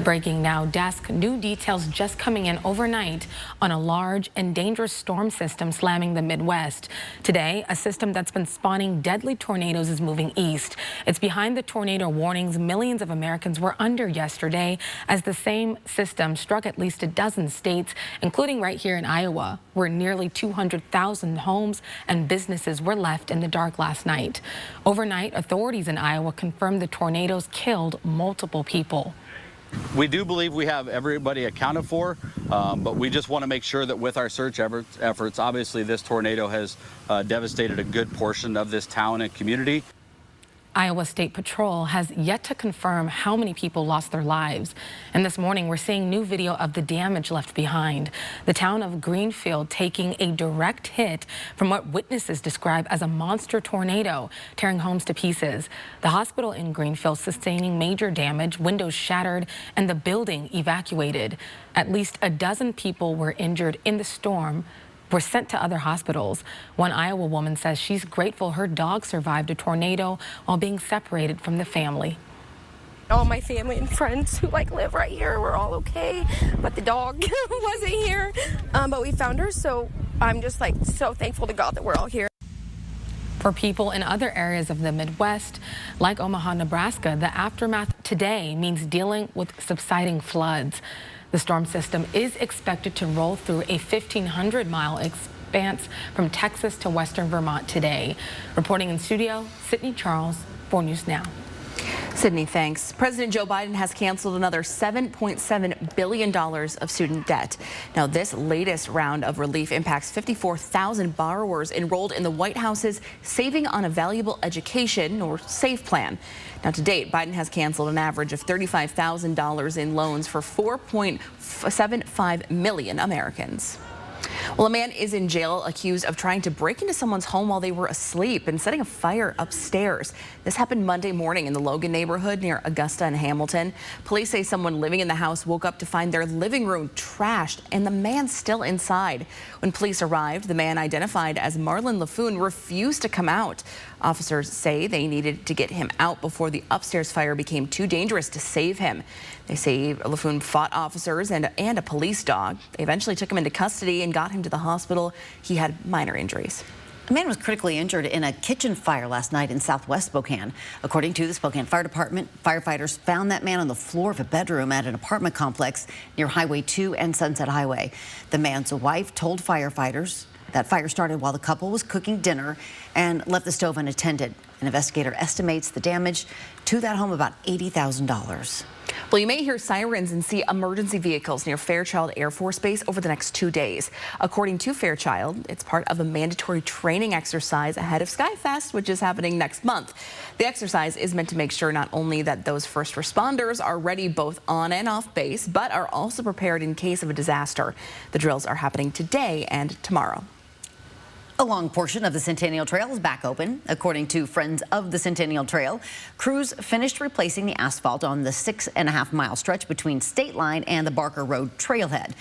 Breaking now desk, new details just coming in overnight on a large and dangerous storm system slamming the Midwest. Today, a system that's been spawning deadly tornadoes is moving east. It's behind the tornado warnings millions of Americans were under yesterday as the same system struck at least a dozen states, including right here in Iowa, where nearly 200,000 homes and businesses were left in the dark last night. Overnight, authorities in Iowa confirmed the tornadoes killed multiple people. We do believe we have everybody accounted for, but we just want to make sure that with our search efforts, obviously this tornado has devastated a good portion of this town and community. Iowa State Patrol has yet to confirm how many people lost their lives. And this morning, we're seeing new video of the damage left behind. The town of Greenfield taking a direct hit from what witnesses describe as a monster tornado, tearing homes to pieces. The hospital in Greenfield sustaining major damage, windows shattered, and the building evacuated. At least a dozen people were injured in the storm, were sent to other hospitals. One Iowa woman says she's grateful her dog survived a tornado while being separated from the family. All my family and friends who live right here were all okay, but the dog wasn't here. But we found her, so I'm just so thankful to God that we're all here. For people in other areas of the Midwest, like Omaha, Nebraska, the aftermath today means dealing with subsiding floods. The storm system is expected to roll through a 1,500-mile expanse from Texas to western Vermont today. Reporting in studio, Sydney Charles, 4 News Now. Sydney, thanks. President Joe Biden has canceled another $7.7 billion of student debt. Now, this latest round of relief impacts 54,000 borrowers enrolled in the White House's Saving on a Valuable Education, or SAVE plan. Now, to date, Biden has canceled an average of $35,000 in loans for 4.75 million Americans. Well, a man is in jail accused of trying to break into someone's home while they were asleep and setting a fire upstairs. This happened Monday morning in the Logan neighborhood near Augusta and Hamilton. Police say someone living in the house woke up to find their living room trashed and the man still inside. When police arrived, the man, identified as Marlon LaFoon, refused to come out. Officers say they needed to get him out before the upstairs fire became too dangerous to save him. They say LaFoon fought officers and a police dog. They eventually took him into custody and got him to the hospital. He had minor injuries. A man was critically injured in a kitchen fire last night in southwest Spokane. According to the Spokane Fire Department, firefighters found that man on the floor of a bedroom at an apartment complex near Highway 2 and Sunset Highway. The man's wife told firefighters that fire started while the couple was cooking dinner and left the stove unattended. An investigator estimates the damage to that home about $80,000. Well, you may hear sirens and see emergency vehicles near Fairchild Air Force Base over the next 2 days. According to Fairchild, it's part of a mandatory training exercise ahead of SkyFest, which is happening next month. The exercise is meant to make sure not only that those first responders are ready both on and off base, but are also prepared in case of a disaster. The drills are happening today and tomorrow. A long portion of the Centennial Trail is back open. According to Friends of the Centennial Trail, crews finished replacing the asphalt on the 6.5-mile stretch between State Line and the Barker Road trailhead.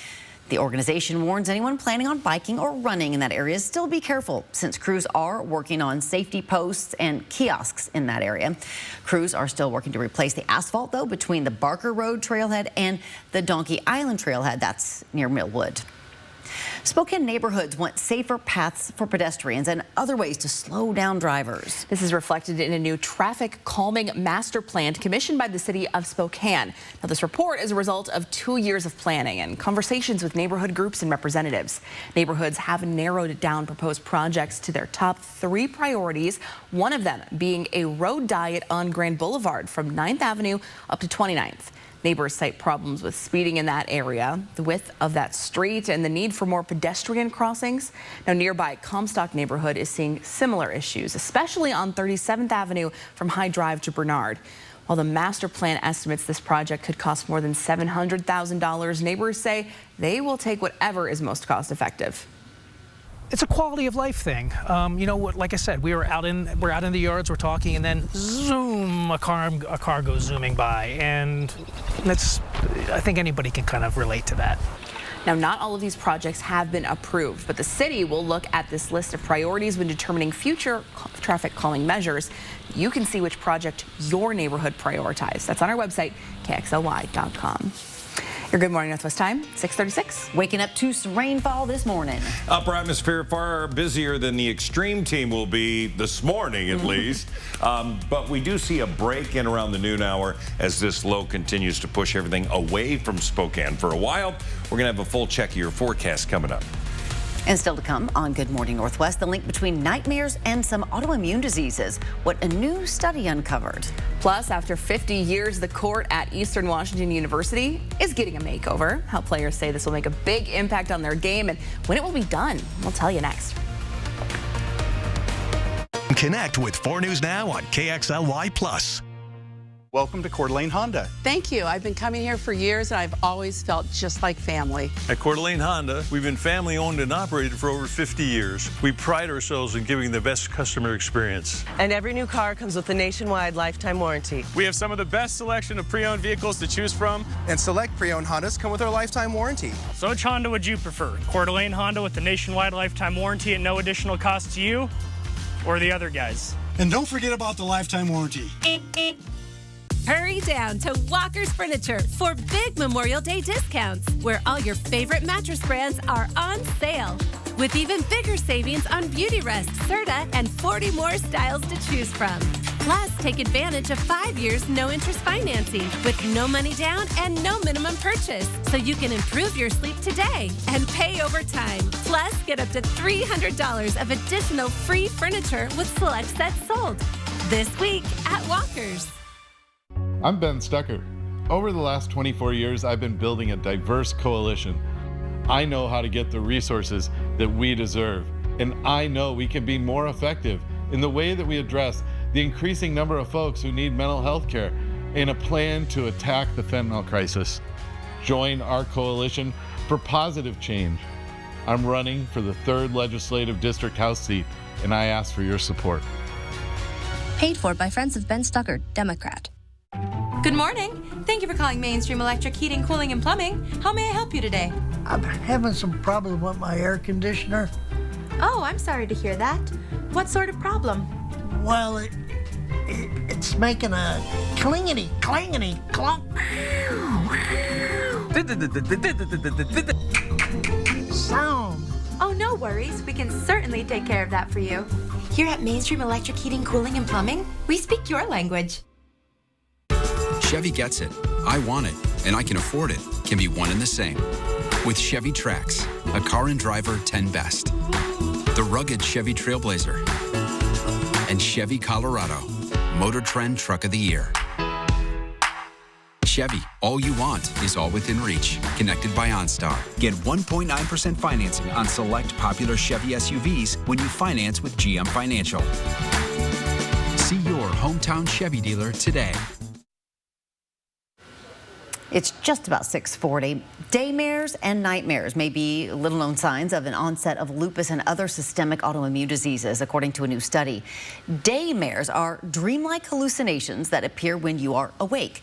The organization warns anyone planning on biking or running in that area still be careful, since crews are working on safety posts and kiosks in that area. Crews are still working to replace the asphalt, though, between the Barker Road trailhead and the Donkey Island trailhead. That's near Millwood. Spokane neighborhoods want safer paths for pedestrians and other ways to slow down drivers. This is reflected in a new traffic calming master plan commissioned by the city of Spokane. Now, this report is a result of 2 years of planning and conversations with neighborhood groups and representatives. Neighborhoods have narrowed down proposed projects to their top 3 priorities, one of them being a road diet on Grand Boulevard from 9th Avenue up to 29th. Neighbors cite problems with speeding in that area, the width of that street, and the need for more pedestrian crossings. Now, nearby Comstock neighborhood is seeing similar issues, especially on 37th Avenue from High Drive to Bernard. While the master plan estimates this project could cost more than $700,000, neighbors say they will take whatever is most cost effective. It's a quality of life thing. You know what? Like I said, we're out in the yards, we're talking, and then zoom, a car goes zooming by, and I think anybody can kind of relate to that. Now, not all of these projects have been approved, but the city will look at this list of priorities when determining future traffic calming measures. You can see which project your neighborhood prioritizes. That's on our website, KXLY.com. Your Good Morning Northwest time, 6:36. Waking up to some rainfall this morning. Upper atmosphere far busier than the extreme team will be this morning, at least. But we do see a break in around the noon hour as this low continues to push everything away from Spokane for a while. We're going to have a full check of your forecast coming up. And still to come on Good Morning Northwest, the link between nightmares and some autoimmune diseases, what a new study uncovered. Plus, after 50 years, the court at Eastern Washington University is getting a makeover. How players say this will make a big impact on their game and when it will be done. We'll tell you next. Connect with 4 News Now on KXLY+. Welcome to Coeur d'Alene Honda. Thank you. I've been coming here for years, and I've always felt just like family. At Coeur d'Alene Honda, we've been family owned and operated for over 50 years. We pride ourselves in giving the best customer experience. And every new car comes with a nationwide lifetime warranty. We have some of the best selection of pre-owned vehicles to choose from. And select pre-owned Hondas come with our lifetime warranty. So which Honda would you prefer? Coeur d'Alene Honda with the nationwide lifetime warranty at no additional cost to you, or the other guys? And don't forget about the lifetime warranty. Hurry down to Walker's Furniture for big Memorial Day discounts, where all your favorite mattress brands are on sale. With even bigger savings on Beautyrest, Serta, and 40 more styles to choose from. Plus, take advantage of 5 years no-interest financing with no money down and no minimum purchase, so you can improve your sleep today and pay over time. Plus, get up to $300 of additional free furniture with select sets sold this week at Walker's. I'm Ben Stucker. Over the last 24 years, I've been building a diverse coalition. I know how to get the resources that we deserve, and I know we can be more effective in the way that we address the increasing number of folks who need mental health care in a plan to attack the fentanyl crisis. Join our coalition for positive change. I'm running for the 3rd Legislative District House seat, and I ask for your support. Paid for by Friends of Ben Stucker, Democrat. Good morning. Thank you for calling Mainstream Electric Heating, Cooling, and Plumbing. How may I help you today? I'm having some problem with my air conditioner. Oh, I'm sorry to hear that. What sort of problem? Well, it's making a clingity, clangity, clunk sound. Oh, no worries. We can certainly take care of that for you. Here at Mainstream Electric Heating, Cooling, and Plumbing, we speak your language. Chevy gets it. I want it, and I can afford it can be one and the same. With Chevy Trax, a car and driver 10 best. The rugged Chevy Trailblazer. and Chevy Colorado, Motor Trend Truck of the Year. Chevy, all you want is all within reach. Connected by OnStar. Get 1.9% financing on select popular Chevy SUVs when you finance with GM Financial. See your hometown Chevy dealer today. It's just about 6:40. Daymares and nightmares may be little-known signs of an onset of lupus and other systemic autoimmune diseases, according to a new study. Daymares are dreamlike hallucinations that appear when you are awake.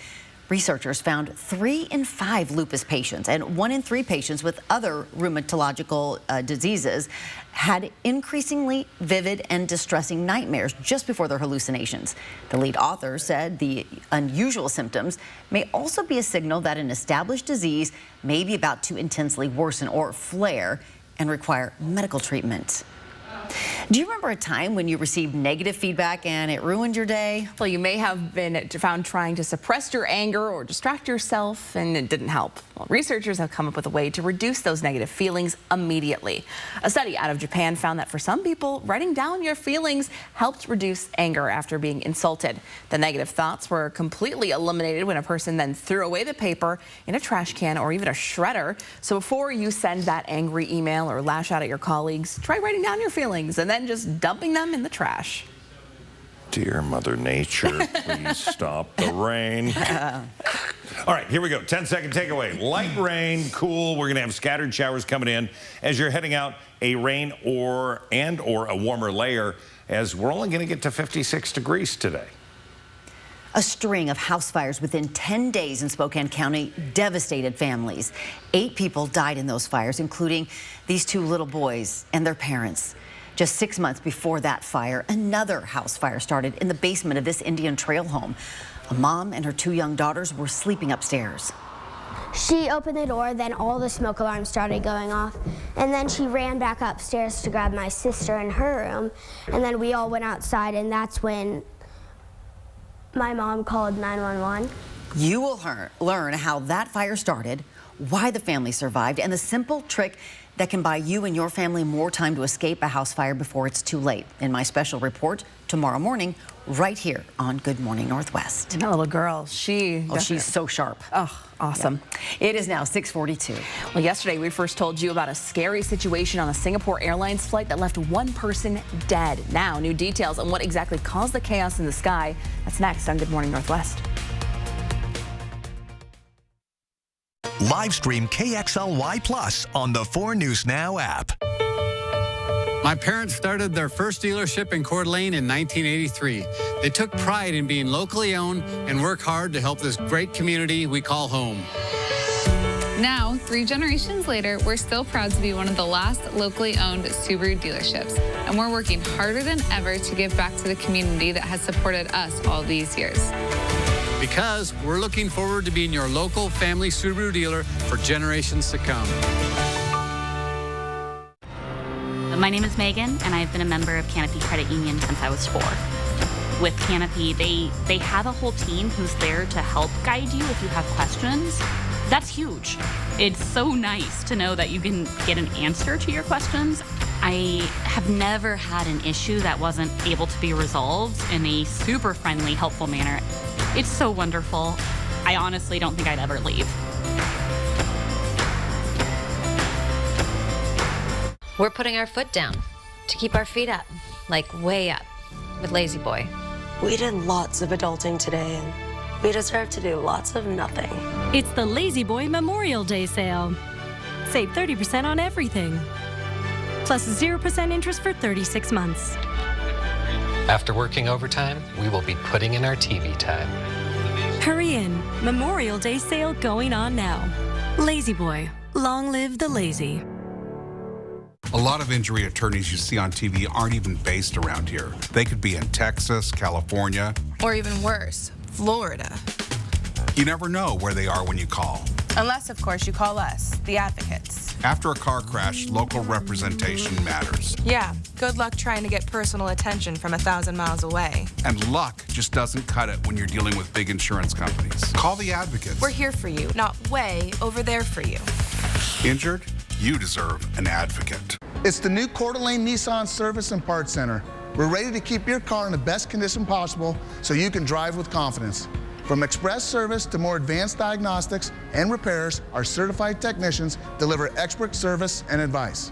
Researchers found 3 in 5 lupus patients and 1 in 3 patients with other rheumatological diseases had increasingly vivid and distressing nightmares just before their hallucinations. The lead author said the unusual symptoms may also be a signal that an established disease may be about to intensely worsen or flare and require medical treatment. Do you remember a time when you received negative feedback and it ruined your day? Well, you may have been found trying to suppress your anger or distract yourself, and it didn't help. Well, researchers have come up with a way to reduce those negative feelings immediately. A study out of Japan found that for some people, writing down your feelings helped reduce anger after being insulted. The negative thoughts were completely eliminated when a person then threw away the paper in a trash can or even a shredder. So before you send that angry email or lash out at your colleagues, try writing down your feelings and then just dumping them in the trash. Dear Mother Nature, please stop the rain. All right, here we go. 10-second takeaway. Light rain, cool. We're going to have scattered showers coming in as you're heading out. A rain or a warmer layer, as we're only going to get to 56 degrees today. A string of house fires within 10 days in Spokane County devastated families. 8 people died in those fires, including these 2 little boys and their parents. Just 6 months before that fire, another house fire started in the basement of this Indian Trail home. A mom and her 2 young daughters were sleeping upstairs. She opened the door, then all the smoke alarms started going off, and then she ran back upstairs to grab my sister in her room, and then we all went outside, and that's when my mom called 911. You will learn how that fire started, why the family survived, and the simple trick that can buy you and your family more time to escape a house fire before it's too late in my special report tomorrow morning right here on Good Morning Northwest. And that little girl, she's so sharp. Oh, awesome. Yeah. It is now 6:42. Well, yesterday we first told you about a scary situation on a Singapore Airlines flight that left 1 person dead. Now, new details on what exactly caused the chaos in the sky. That's next on Good Morning Northwest. Live stream KXLY Plus on the 4 News Now app. My parents started their first dealership in Coeur d'Alene in 1983. They took pride in being locally owned and work hard to help this great community we call home. Now, 3 generations later, we're still proud to be one of the last locally owned Subaru dealerships, and we're working harder than ever to give back to the community that has supported us all these years. Because we're looking forward to being your local family Subaru dealer for generations to come. My name is Megan, and I've been a member of Canopy Credit Union since I was 4. With Canopy, they have a whole team who's there to help guide you if you have questions. That's huge. It's so nice to know that you can get an answer to your questions. I have never had an issue that wasn't able to be resolved in a super friendly, helpful manner. It's so wonderful. I honestly don't think I'd ever leave. We're putting our foot down to keep our feet up, like way up, with Lazy Boy. We did lots of adulting today, and we deserve to do lots of nothing. It's the Lazy Boy Memorial Day sale. Save 30% on everything. Plus 0% interest for 36 months. After working overtime, we will be putting in our TV time. Hurry in. Memorial Day sale going on now. Lazy Boy. Long live the lazy. A lot of injury attorneys you see on TV aren't even based around here. They could be in Texas, California, or even worse, Florida. You never know where they are when you call. Unless, of course, you call us, the advocates. After a car crash, local representation matters. Yeah, good luck trying to get personal attention from 1,000 miles away. And luck just doesn't cut it when you're dealing with big insurance companies. Call the advocates. We're here for you, not way over there for you. Injured? You deserve an advocate. It's the new Coeur d'Alene Nissan Service and Parts Center. We're ready to keep your car in the best condition possible so you can drive with confidence. From express service to more advanced diagnostics and repairs, our certified technicians deliver expert service and advice.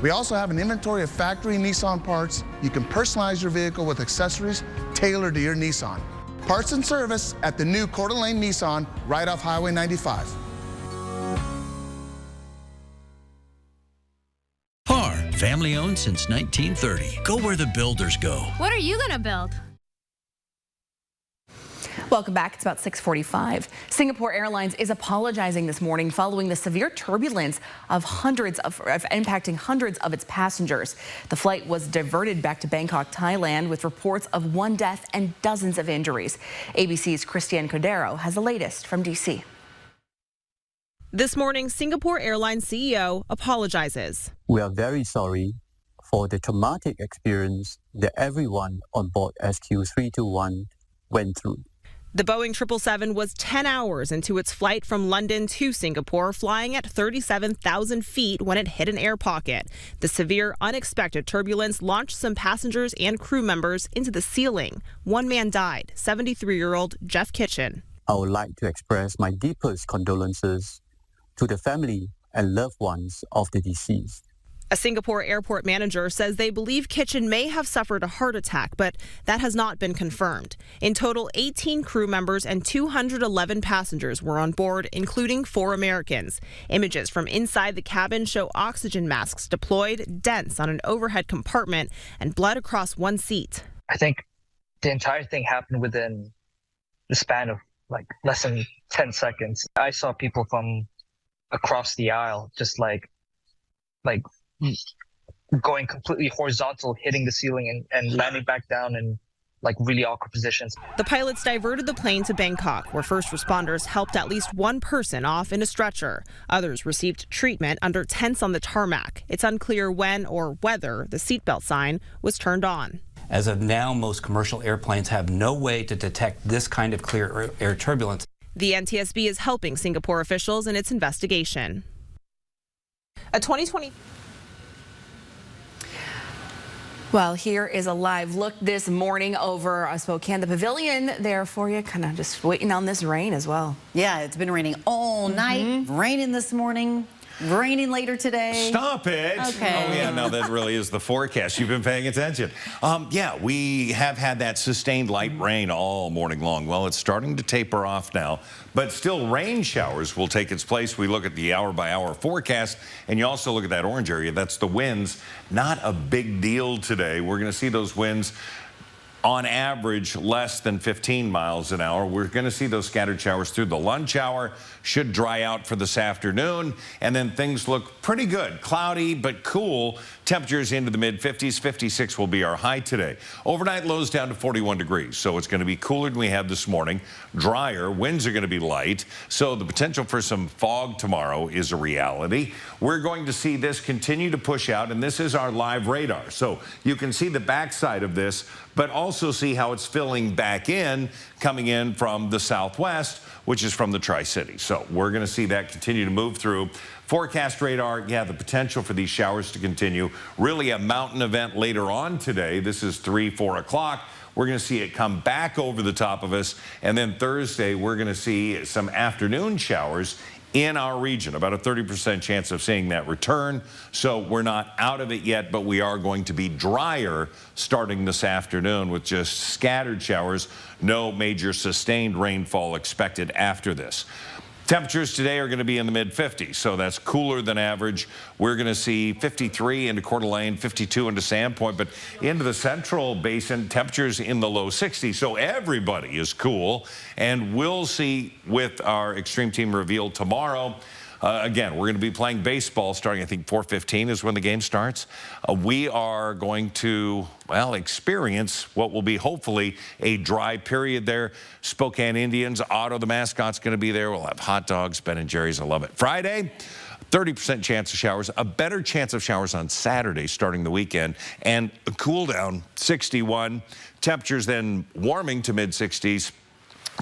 We also have an inventory of factory Nissan parts. You can personalize your vehicle with accessories tailored to your Nissan. Parts and service at the new Coeur d'Alene Nissan right off Highway 95. Family owned since 1930. Go where the builders go. What are you gonna build? Welcome back. It's about 6:45. Singapore Airlines is apologizing this morning following the severe turbulence impacting hundreds of its passengers. The flight was diverted back to Bangkok, Thailand, with reports of one death and dozens of injuries. ABC's Christiane Cordero has the latest from D.C. This morning, Singapore Airlines CEO apologizes. We are very sorry for the traumatic experience that everyone on board SQ321 went through. The Boeing 777 was 10 hours into its flight from London to Singapore, flying at 37,000 feet when it hit an air pocket. The severe, unexpected turbulence launched some passengers and crew members into the ceiling. One man died, 73-year-old Jeff Kitchen. I would like to express my deepest condolences to the family and loved ones of the deceased. A Singapore airport manager says they believe Kitchen may have suffered a heart attack, but that has not been confirmed. In total, 18 crew members and 211 passengers were on board, including 4 Americans. Images from inside the cabin show oxygen masks deployed, dents on an overhead compartment, and blood across one seat. I think the entire thing happened within the span of like less than 10 seconds. I saw people from across the aisle just like going completely horizontal, hitting the ceiling and landing back down in like really awkward positions. The pilots diverted the plane to Bangkok, where first responders helped at least one person off in a stretcher. Others received treatment under tents on the tarmac. It's unclear when or whether the seatbelt sign was turned on. As of now, most commercial airplanes have no way to detect this kind of clear air turbulence. The NTSB is helping Singapore officials in its investigation. A 2020. Well, here is a live look this morning over Spokane, the pavilion there for you, kind of just waiting on this rain as well. Yeah, it's been raining all night, raining this morning, raining later today. Stop it. Okay. Oh, yeah, no, that really is the forecast. You've been paying attention. Yeah, we have had that sustained light rain all morning long. Well, it's starting to taper off now, but still rain showers will take its place. We look at the hour-by-hour forecast, and you also look at that orange area. That's the winds. Not a big deal today. We're going to see those winds on average less than 15 miles an hour. We're going to see those scattered showers through the lunch hour. Should dry out for this afternoon, and then things look pretty good. Cloudy but cool. Temperatures into the mid-50s. 56 will be our high today. Overnight lows down to 41 degrees, so it's going to be cooler than we had this morning. Drier. Winds are going to be light, so the potential for some fog tomorrow is a reality. We're going to see this continue to push out, and this is our live radar. So you can see the backside of this, but also see how it's filling back in, coming in from the southwest, which is from the Tri-Cities. So we're going to see that continue to move through. Forecast radar, yeah, the potential for these showers to continue. Really a mountain event later on today. This is 3, 4 o'clock. We're going to see it come back over the top of us. And then Thursday, we're going to see some afternoon showers in our region, about a 30% chance of seeing that return. So we're not out of it yet, but we are going to be drier starting this afternoon with just scattered showers. No major sustained rainfall expected after this. Temperatures today are going to be in the mid-50s, so that's cooler than average. We're going to see 53 into Coeur d'Alene, 52 into Sandpoint, but into the central basin, temperatures in the low 60s. So everybody is cool, and we'll see with our Extreme Team reveal tomorrow. Again, we're going to be playing baseball starting, I think, 4:15 is when the game starts. We are going to, well, experience what will be hopefully a dry period there. Spokane Indians, Otto, the mascot's going to be there. We'll have hot dogs, Ben & Jerry's. I love it. Friday, 30% chance of showers, a better chance of showers on Saturday starting the weekend, and a cool down, 61. Temperatures then warming to mid-60s.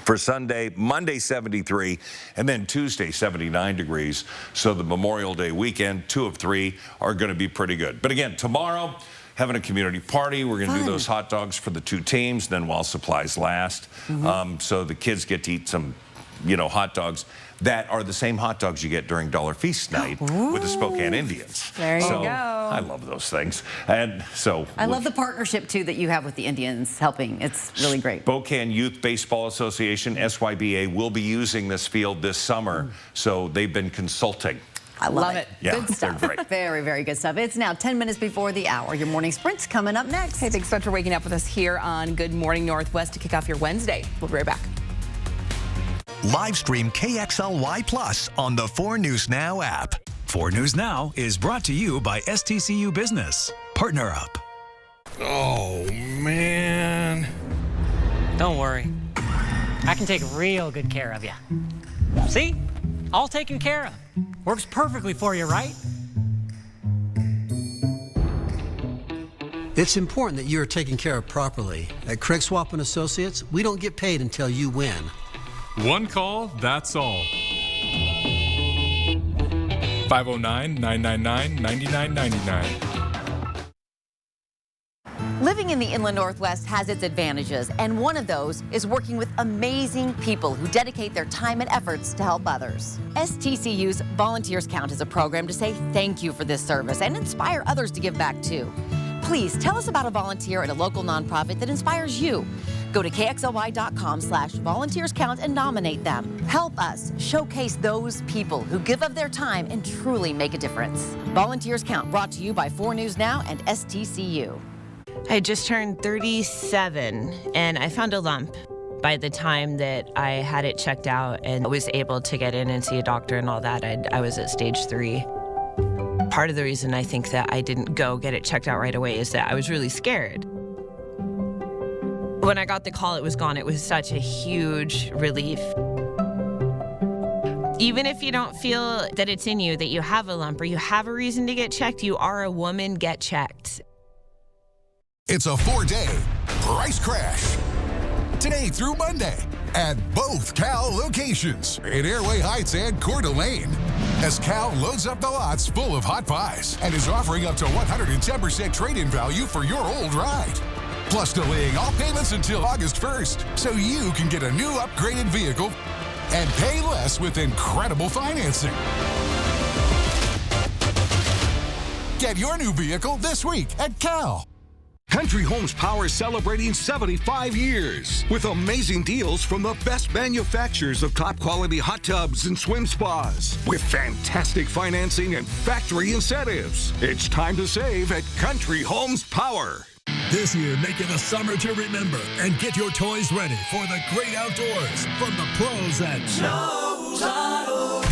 For Sunday, Monday 73, and then Tuesday 79 degrees. So the Memorial Day weekend, 2 of 3 are going to be pretty good. But again, tomorrow, having a community party. We're going to do those hot dogs for the two teams, then while supplies last. So the kids get to eat some, hot dogs that are the same hot dogs you get during Dollar Feast night with the Spokane Indians. There you go. I love those things. And so I love the partnership, too, that you have with the Indians helping. It's really great. Spokane Youth Baseball Association, SYBA, will be using this field this summer. So they've been consulting. I love it. Yeah, good stuff. they're great. Very, very good stuff. It's now 10 minutes before the hour. Your morning sprint's coming up next. Hey, thanks so much for waking up with us here on Good Morning Northwest to kick off your Wednesday. We'll be right back. Live stream KXLY Plus on the 4 News Now app. 4 News Now is brought to you by STCU Business. Partner up. Oh, man. Don't worry. I can take real good care of you. See? All taken care of. Works perfectly for you, right? It's important that you are taken care of properly. At Craig Swap & Associates, we don't get paid until you win. One call, that's all. 509-999-9999. Living in the Inland Northwest has its advantages, and one of those is working with amazing people who dedicate their time and efforts to help others. STCU's Volunteers Count is a program to say thank you for this service and inspire others to give back too. Please tell us about a volunteer at a local nonprofit that inspires you. Go to KXLY.com/volunteerscount and nominate them. Help us showcase those people who give of their time and truly make a difference. Volunteers Count, brought to you by 4 News Now and STCU. I just turned 37 and I found a lump. By the time that I had it checked out and was able to get in and see a doctor and all that, I was at stage 3. Part of the reason I think that I didn't go get it checked out right away is that I was really scared. When I got the call, it was gone. It was such a huge relief. Even if you don't feel that it's in you, that you have a lump or you have a reason to get checked, you are a woman, get checked. It's a 4-day price crash. Today through Monday at both Cal locations in Airway Heights and Coeur d'Alene. As Cal loads up the lots full of hot buys and is offering up to 110% trade-in value for your old ride. Plus delaying all payments until August 1st so you can get a new upgraded vehicle and pay less with incredible financing. Get your new vehicle this week at Cal. Country Homes Power is celebrating 75 years with amazing deals from the best manufacturers of top quality hot tubs and swim spas with fantastic financing and factory incentives. It's time to save at Country Homes Power. This year, make it a summer to remember and get your toys ready for the great outdoors from the pros at Lowe's Auto.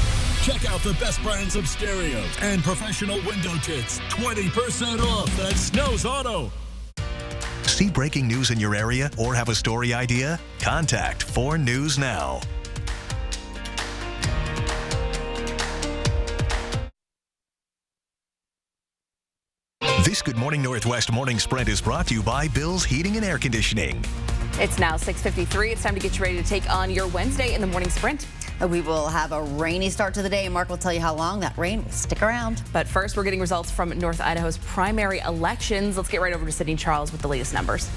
Check out the best brands of stereos and professional window tints. 20% off at Snow's Auto. See breaking news in your area or have a story idea? Contact 4 News Now. This Good Morning Northwest Morning Sprint is brought to you by Bill's Heating and Air Conditioning. It's now 6:53. It's time to get you ready to take on your Wednesday in the morning sprint. We will have a rainy start to the day. Mark will tell you how long that rain will stick around. But first, we're getting results from North Idaho's primary elections. Let's get right over to Sydney Charles with the latest numbers.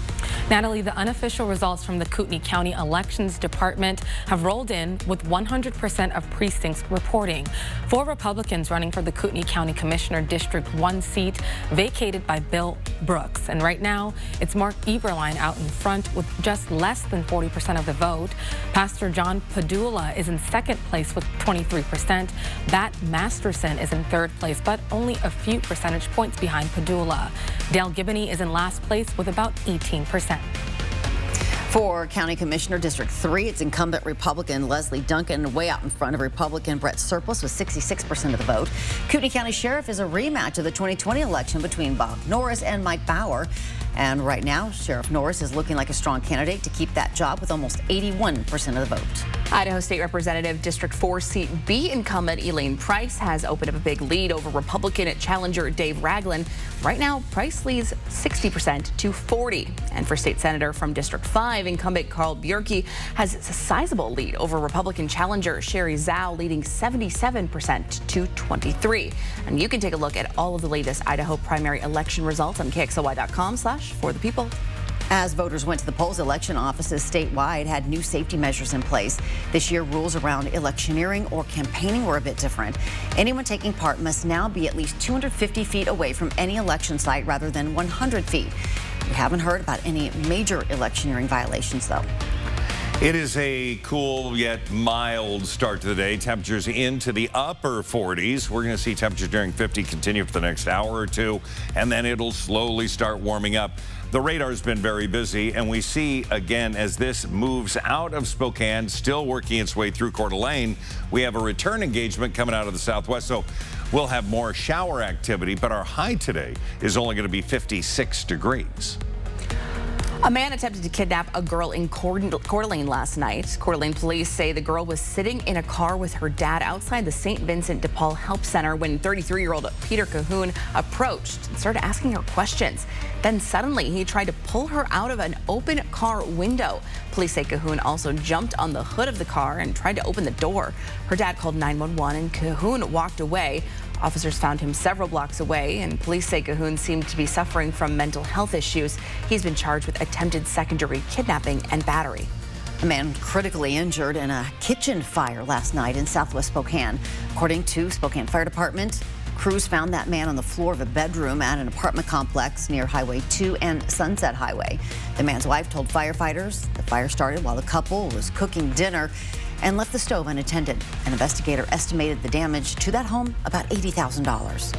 Natalie, the unofficial results from the Kootenai County Elections Department have rolled in with 100% of precincts reporting. 4 Republicans running for the Kootenai County Commissioner District 1 seat vacated by Bill Brooks. And right now, it's Mark Eberlein out in front with just less than 40% of the vote. Pastor John Padula is in second place with 23%. Bat Masterson is in third place, but only a few percentage points behind Padula. Dale Giboney is in last place with about 18%. For County Commissioner District 3, it's incumbent Republican Leslie Duncan way out in front of Republican Brett Surplus with 66% of the vote. Kootenai County Sheriff is a rematch of the 2020 election between Bob Norris and Mike Bauer. And right now, Sheriff Norris is looking like a strong candidate to keep that job with almost 81% of the vote. Idaho State Representative District 4 Seat B incumbent Elaine Price has opened up a big lead over Republican challenger Dave Ragland. Right now, Price leads 60% to 40%. And for State Senator from District 5, incumbent Carl Bjerke has a sizable lead over Republican challenger Sherry Zhao, leading 77% to 23%. And you can take a look at all of the latest Idaho primary election results on KXLY.com/forthepeople. As voters went to the polls, election offices statewide had new safety measures in place. This year, rules around electioneering or campaigning were a bit different. Anyone taking part must now be at least 250 feet away from any election site rather than 100 feet. We haven't heard about any major electioneering violations, though. It is a cool yet mild start to the day. Temperatures into the upper 40s. We're going to see temperatures during 50 continue for the next hour or two, and then it'll slowly start warming up. The radar's been very busy, and we see again as this moves out of Spokane, still working its way through Coeur d'Alene, we have a return engagement coming out of the southwest. So we'll have more shower activity, but our high today is only going to be 56 degrees. A man attempted to kidnap a girl in Coeur d'Alene last night. Coeur d'Alene police say the girl was sitting in a car with her dad outside the St. Vincent de Paul Help Center when 33-year-old Peter Cahoon approached and started asking her questions. Then suddenly he tried to pull her out of an open car window. Police say Cahoon also jumped on the hood of the car and tried to open the door. Her dad called 911 and Cahoon walked away. Officers found him several blocks away, and police say Cahoon seemed to be suffering from mental health issues. He's been charged with attempted second-degree kidnapping and battery. A man critically injured in a kitchen fire last night in southwest Spokane. According to Spokane Fire Department, crews found that man on the floor of a bedroom at an apartment complex near Highway 2 and Sunset Highway. The man's wife told firefighters the fire started while the couple was cooking dinner and left the stove unattended. An investigator estimated the damage to that home about $80,000.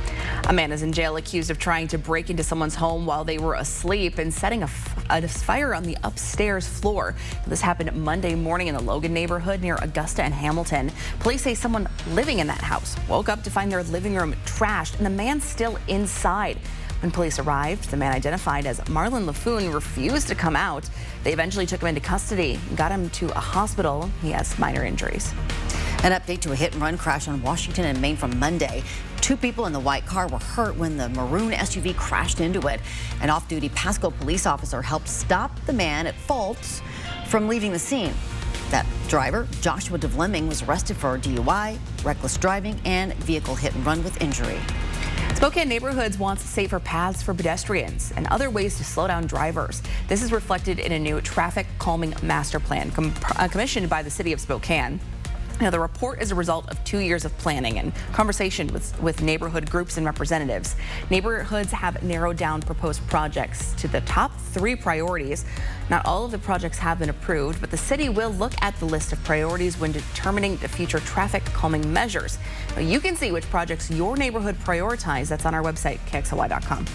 A man is in jail accused of trying to break into someone's home while they were asleep and setting a fire on the upstairs floor. This happened Monday morning in the Logan neighborhood near Augusta and Hamilton. Police say someone living in that house woke up to find their living room trashed and the man still inside. When police arrived, the man identified as Marlon LaFoon refused to come out. They eventually took him into custody and got him to a hospital. He has minor injuries. An update to a hit-and-run crash on Washington and Main from Monday. 2 people in the white car were hurt when the maroon SUV crashed into it. An off-duty Pasco police officer helped stop the man at fault from leaving the scene. That driver, Joshua DeVlemming, was arrested for DUI, reckless driving, and vehicle hit-and-run with injury. Spokane Neighborhoods wants safer paths for pedestrians and other ways to slow down drivers. This is reflected in a new traffic calming master plan commissioned by the city of Spokane. Now, the report is a result of 2 years of planning and conversation with neighborhood groups and representatives. Neighborhoods have narrowed down proposed projects to the top 3 priorities. Not all of the projects have been approved, but the city will look at the list of priorities when determining the future traffic calming measures. Now, you can see which projects your neighborhood prioritizes. That's on our website, KXLY.com.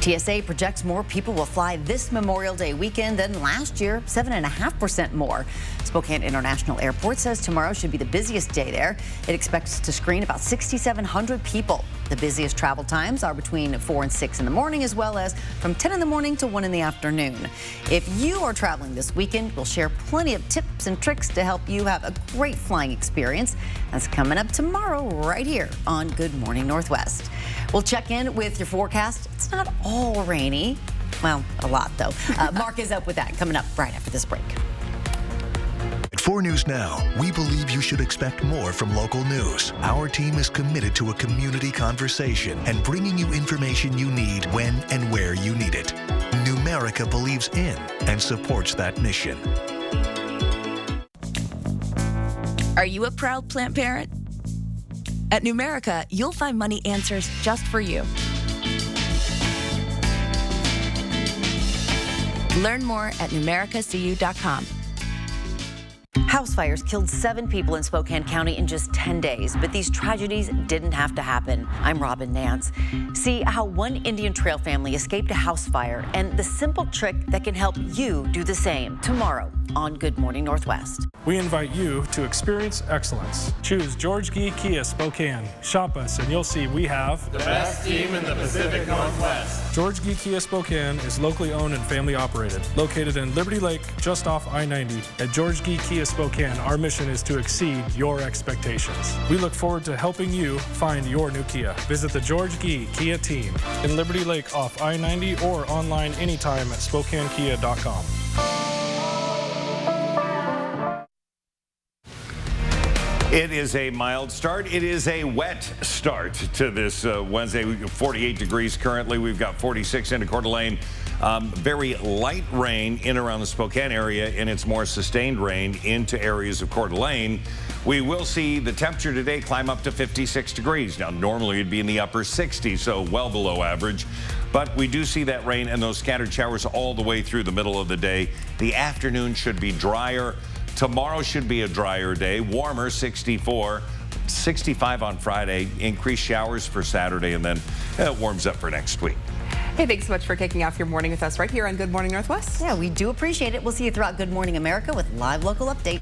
TSA projects more people will fly this Memorial Day weekend than last year, 7.5% more. Spokane International Airport says tomorrow should be the busiest day there. It expects to screen about 6,700 people. The busiest travel times are between 4 and 6 in the morning, as well as from 10 in the morning to 1 in the afternoon. If you are traveling this weekend, we'll share plenty of tips and tricks to help you have a great flying experience. That's coming up tomorrow right here on Good Morning Northwest. We'll check in with your forecast. It's not all rainy. Well, a lot, though. Mark is up with that coming up right after this break. At 4 News Now, we believe you should expect more from local news. Our team is committed to a community conversation and bringing you information you need when and where you need it. Numerica believes in and supports that mission. Are you a proud plant parent? At Numerica, you'll find money answers just for you. Learn more at numericacu.com. House fires killed 7 people in Spokane County in just 10 days, but these tragedies didn't have to happen. I'm Robin Nance. See how one Indian Trail family escaped a house fire and the simple trick that can help you do the same tomorrow on Good Morning Northwest. We invite you to experience excellence. Choose George Gee Kia Spokane. Shop us and you'll see we have the best team in the Pacific Northwest. George Gee Kia Spokane is locally owned and family operated. Located in Liberty Lake, just off I-90. At George Gee Kia Spokane, our mission is to exceed your expectations. We look forward to helping you find your new Kia. Visit the George Gee Kia team in Liberty Lake off I-90 or online anytime at SpokaneKia.com. It is a mild start. It is a wet start to this Wednesday. We've got 48 degrees currently. We've got 46 into Coeur d'Alene. Very light rain in around the Spokane area, and it's more sustained rain into areas of Coeur d'Alene. We will see the temperature today climb up to 56 degrees. Now, normally it'd be in the upper 60s, so well below average. But we do see that rain and those scattered showers all the way through the middle of the day. The afternoon should be drier. Tomorrow should be a drier day, warmer, 64, 65 on Friday, increased showers for Saturday, and then it warms up for next week. Hey, thanks so much for kicking off your morning with us right here on Good Morning Northwest. Yeah, we do appreciate it. We'll see you throughout Good Morning America with live local updates.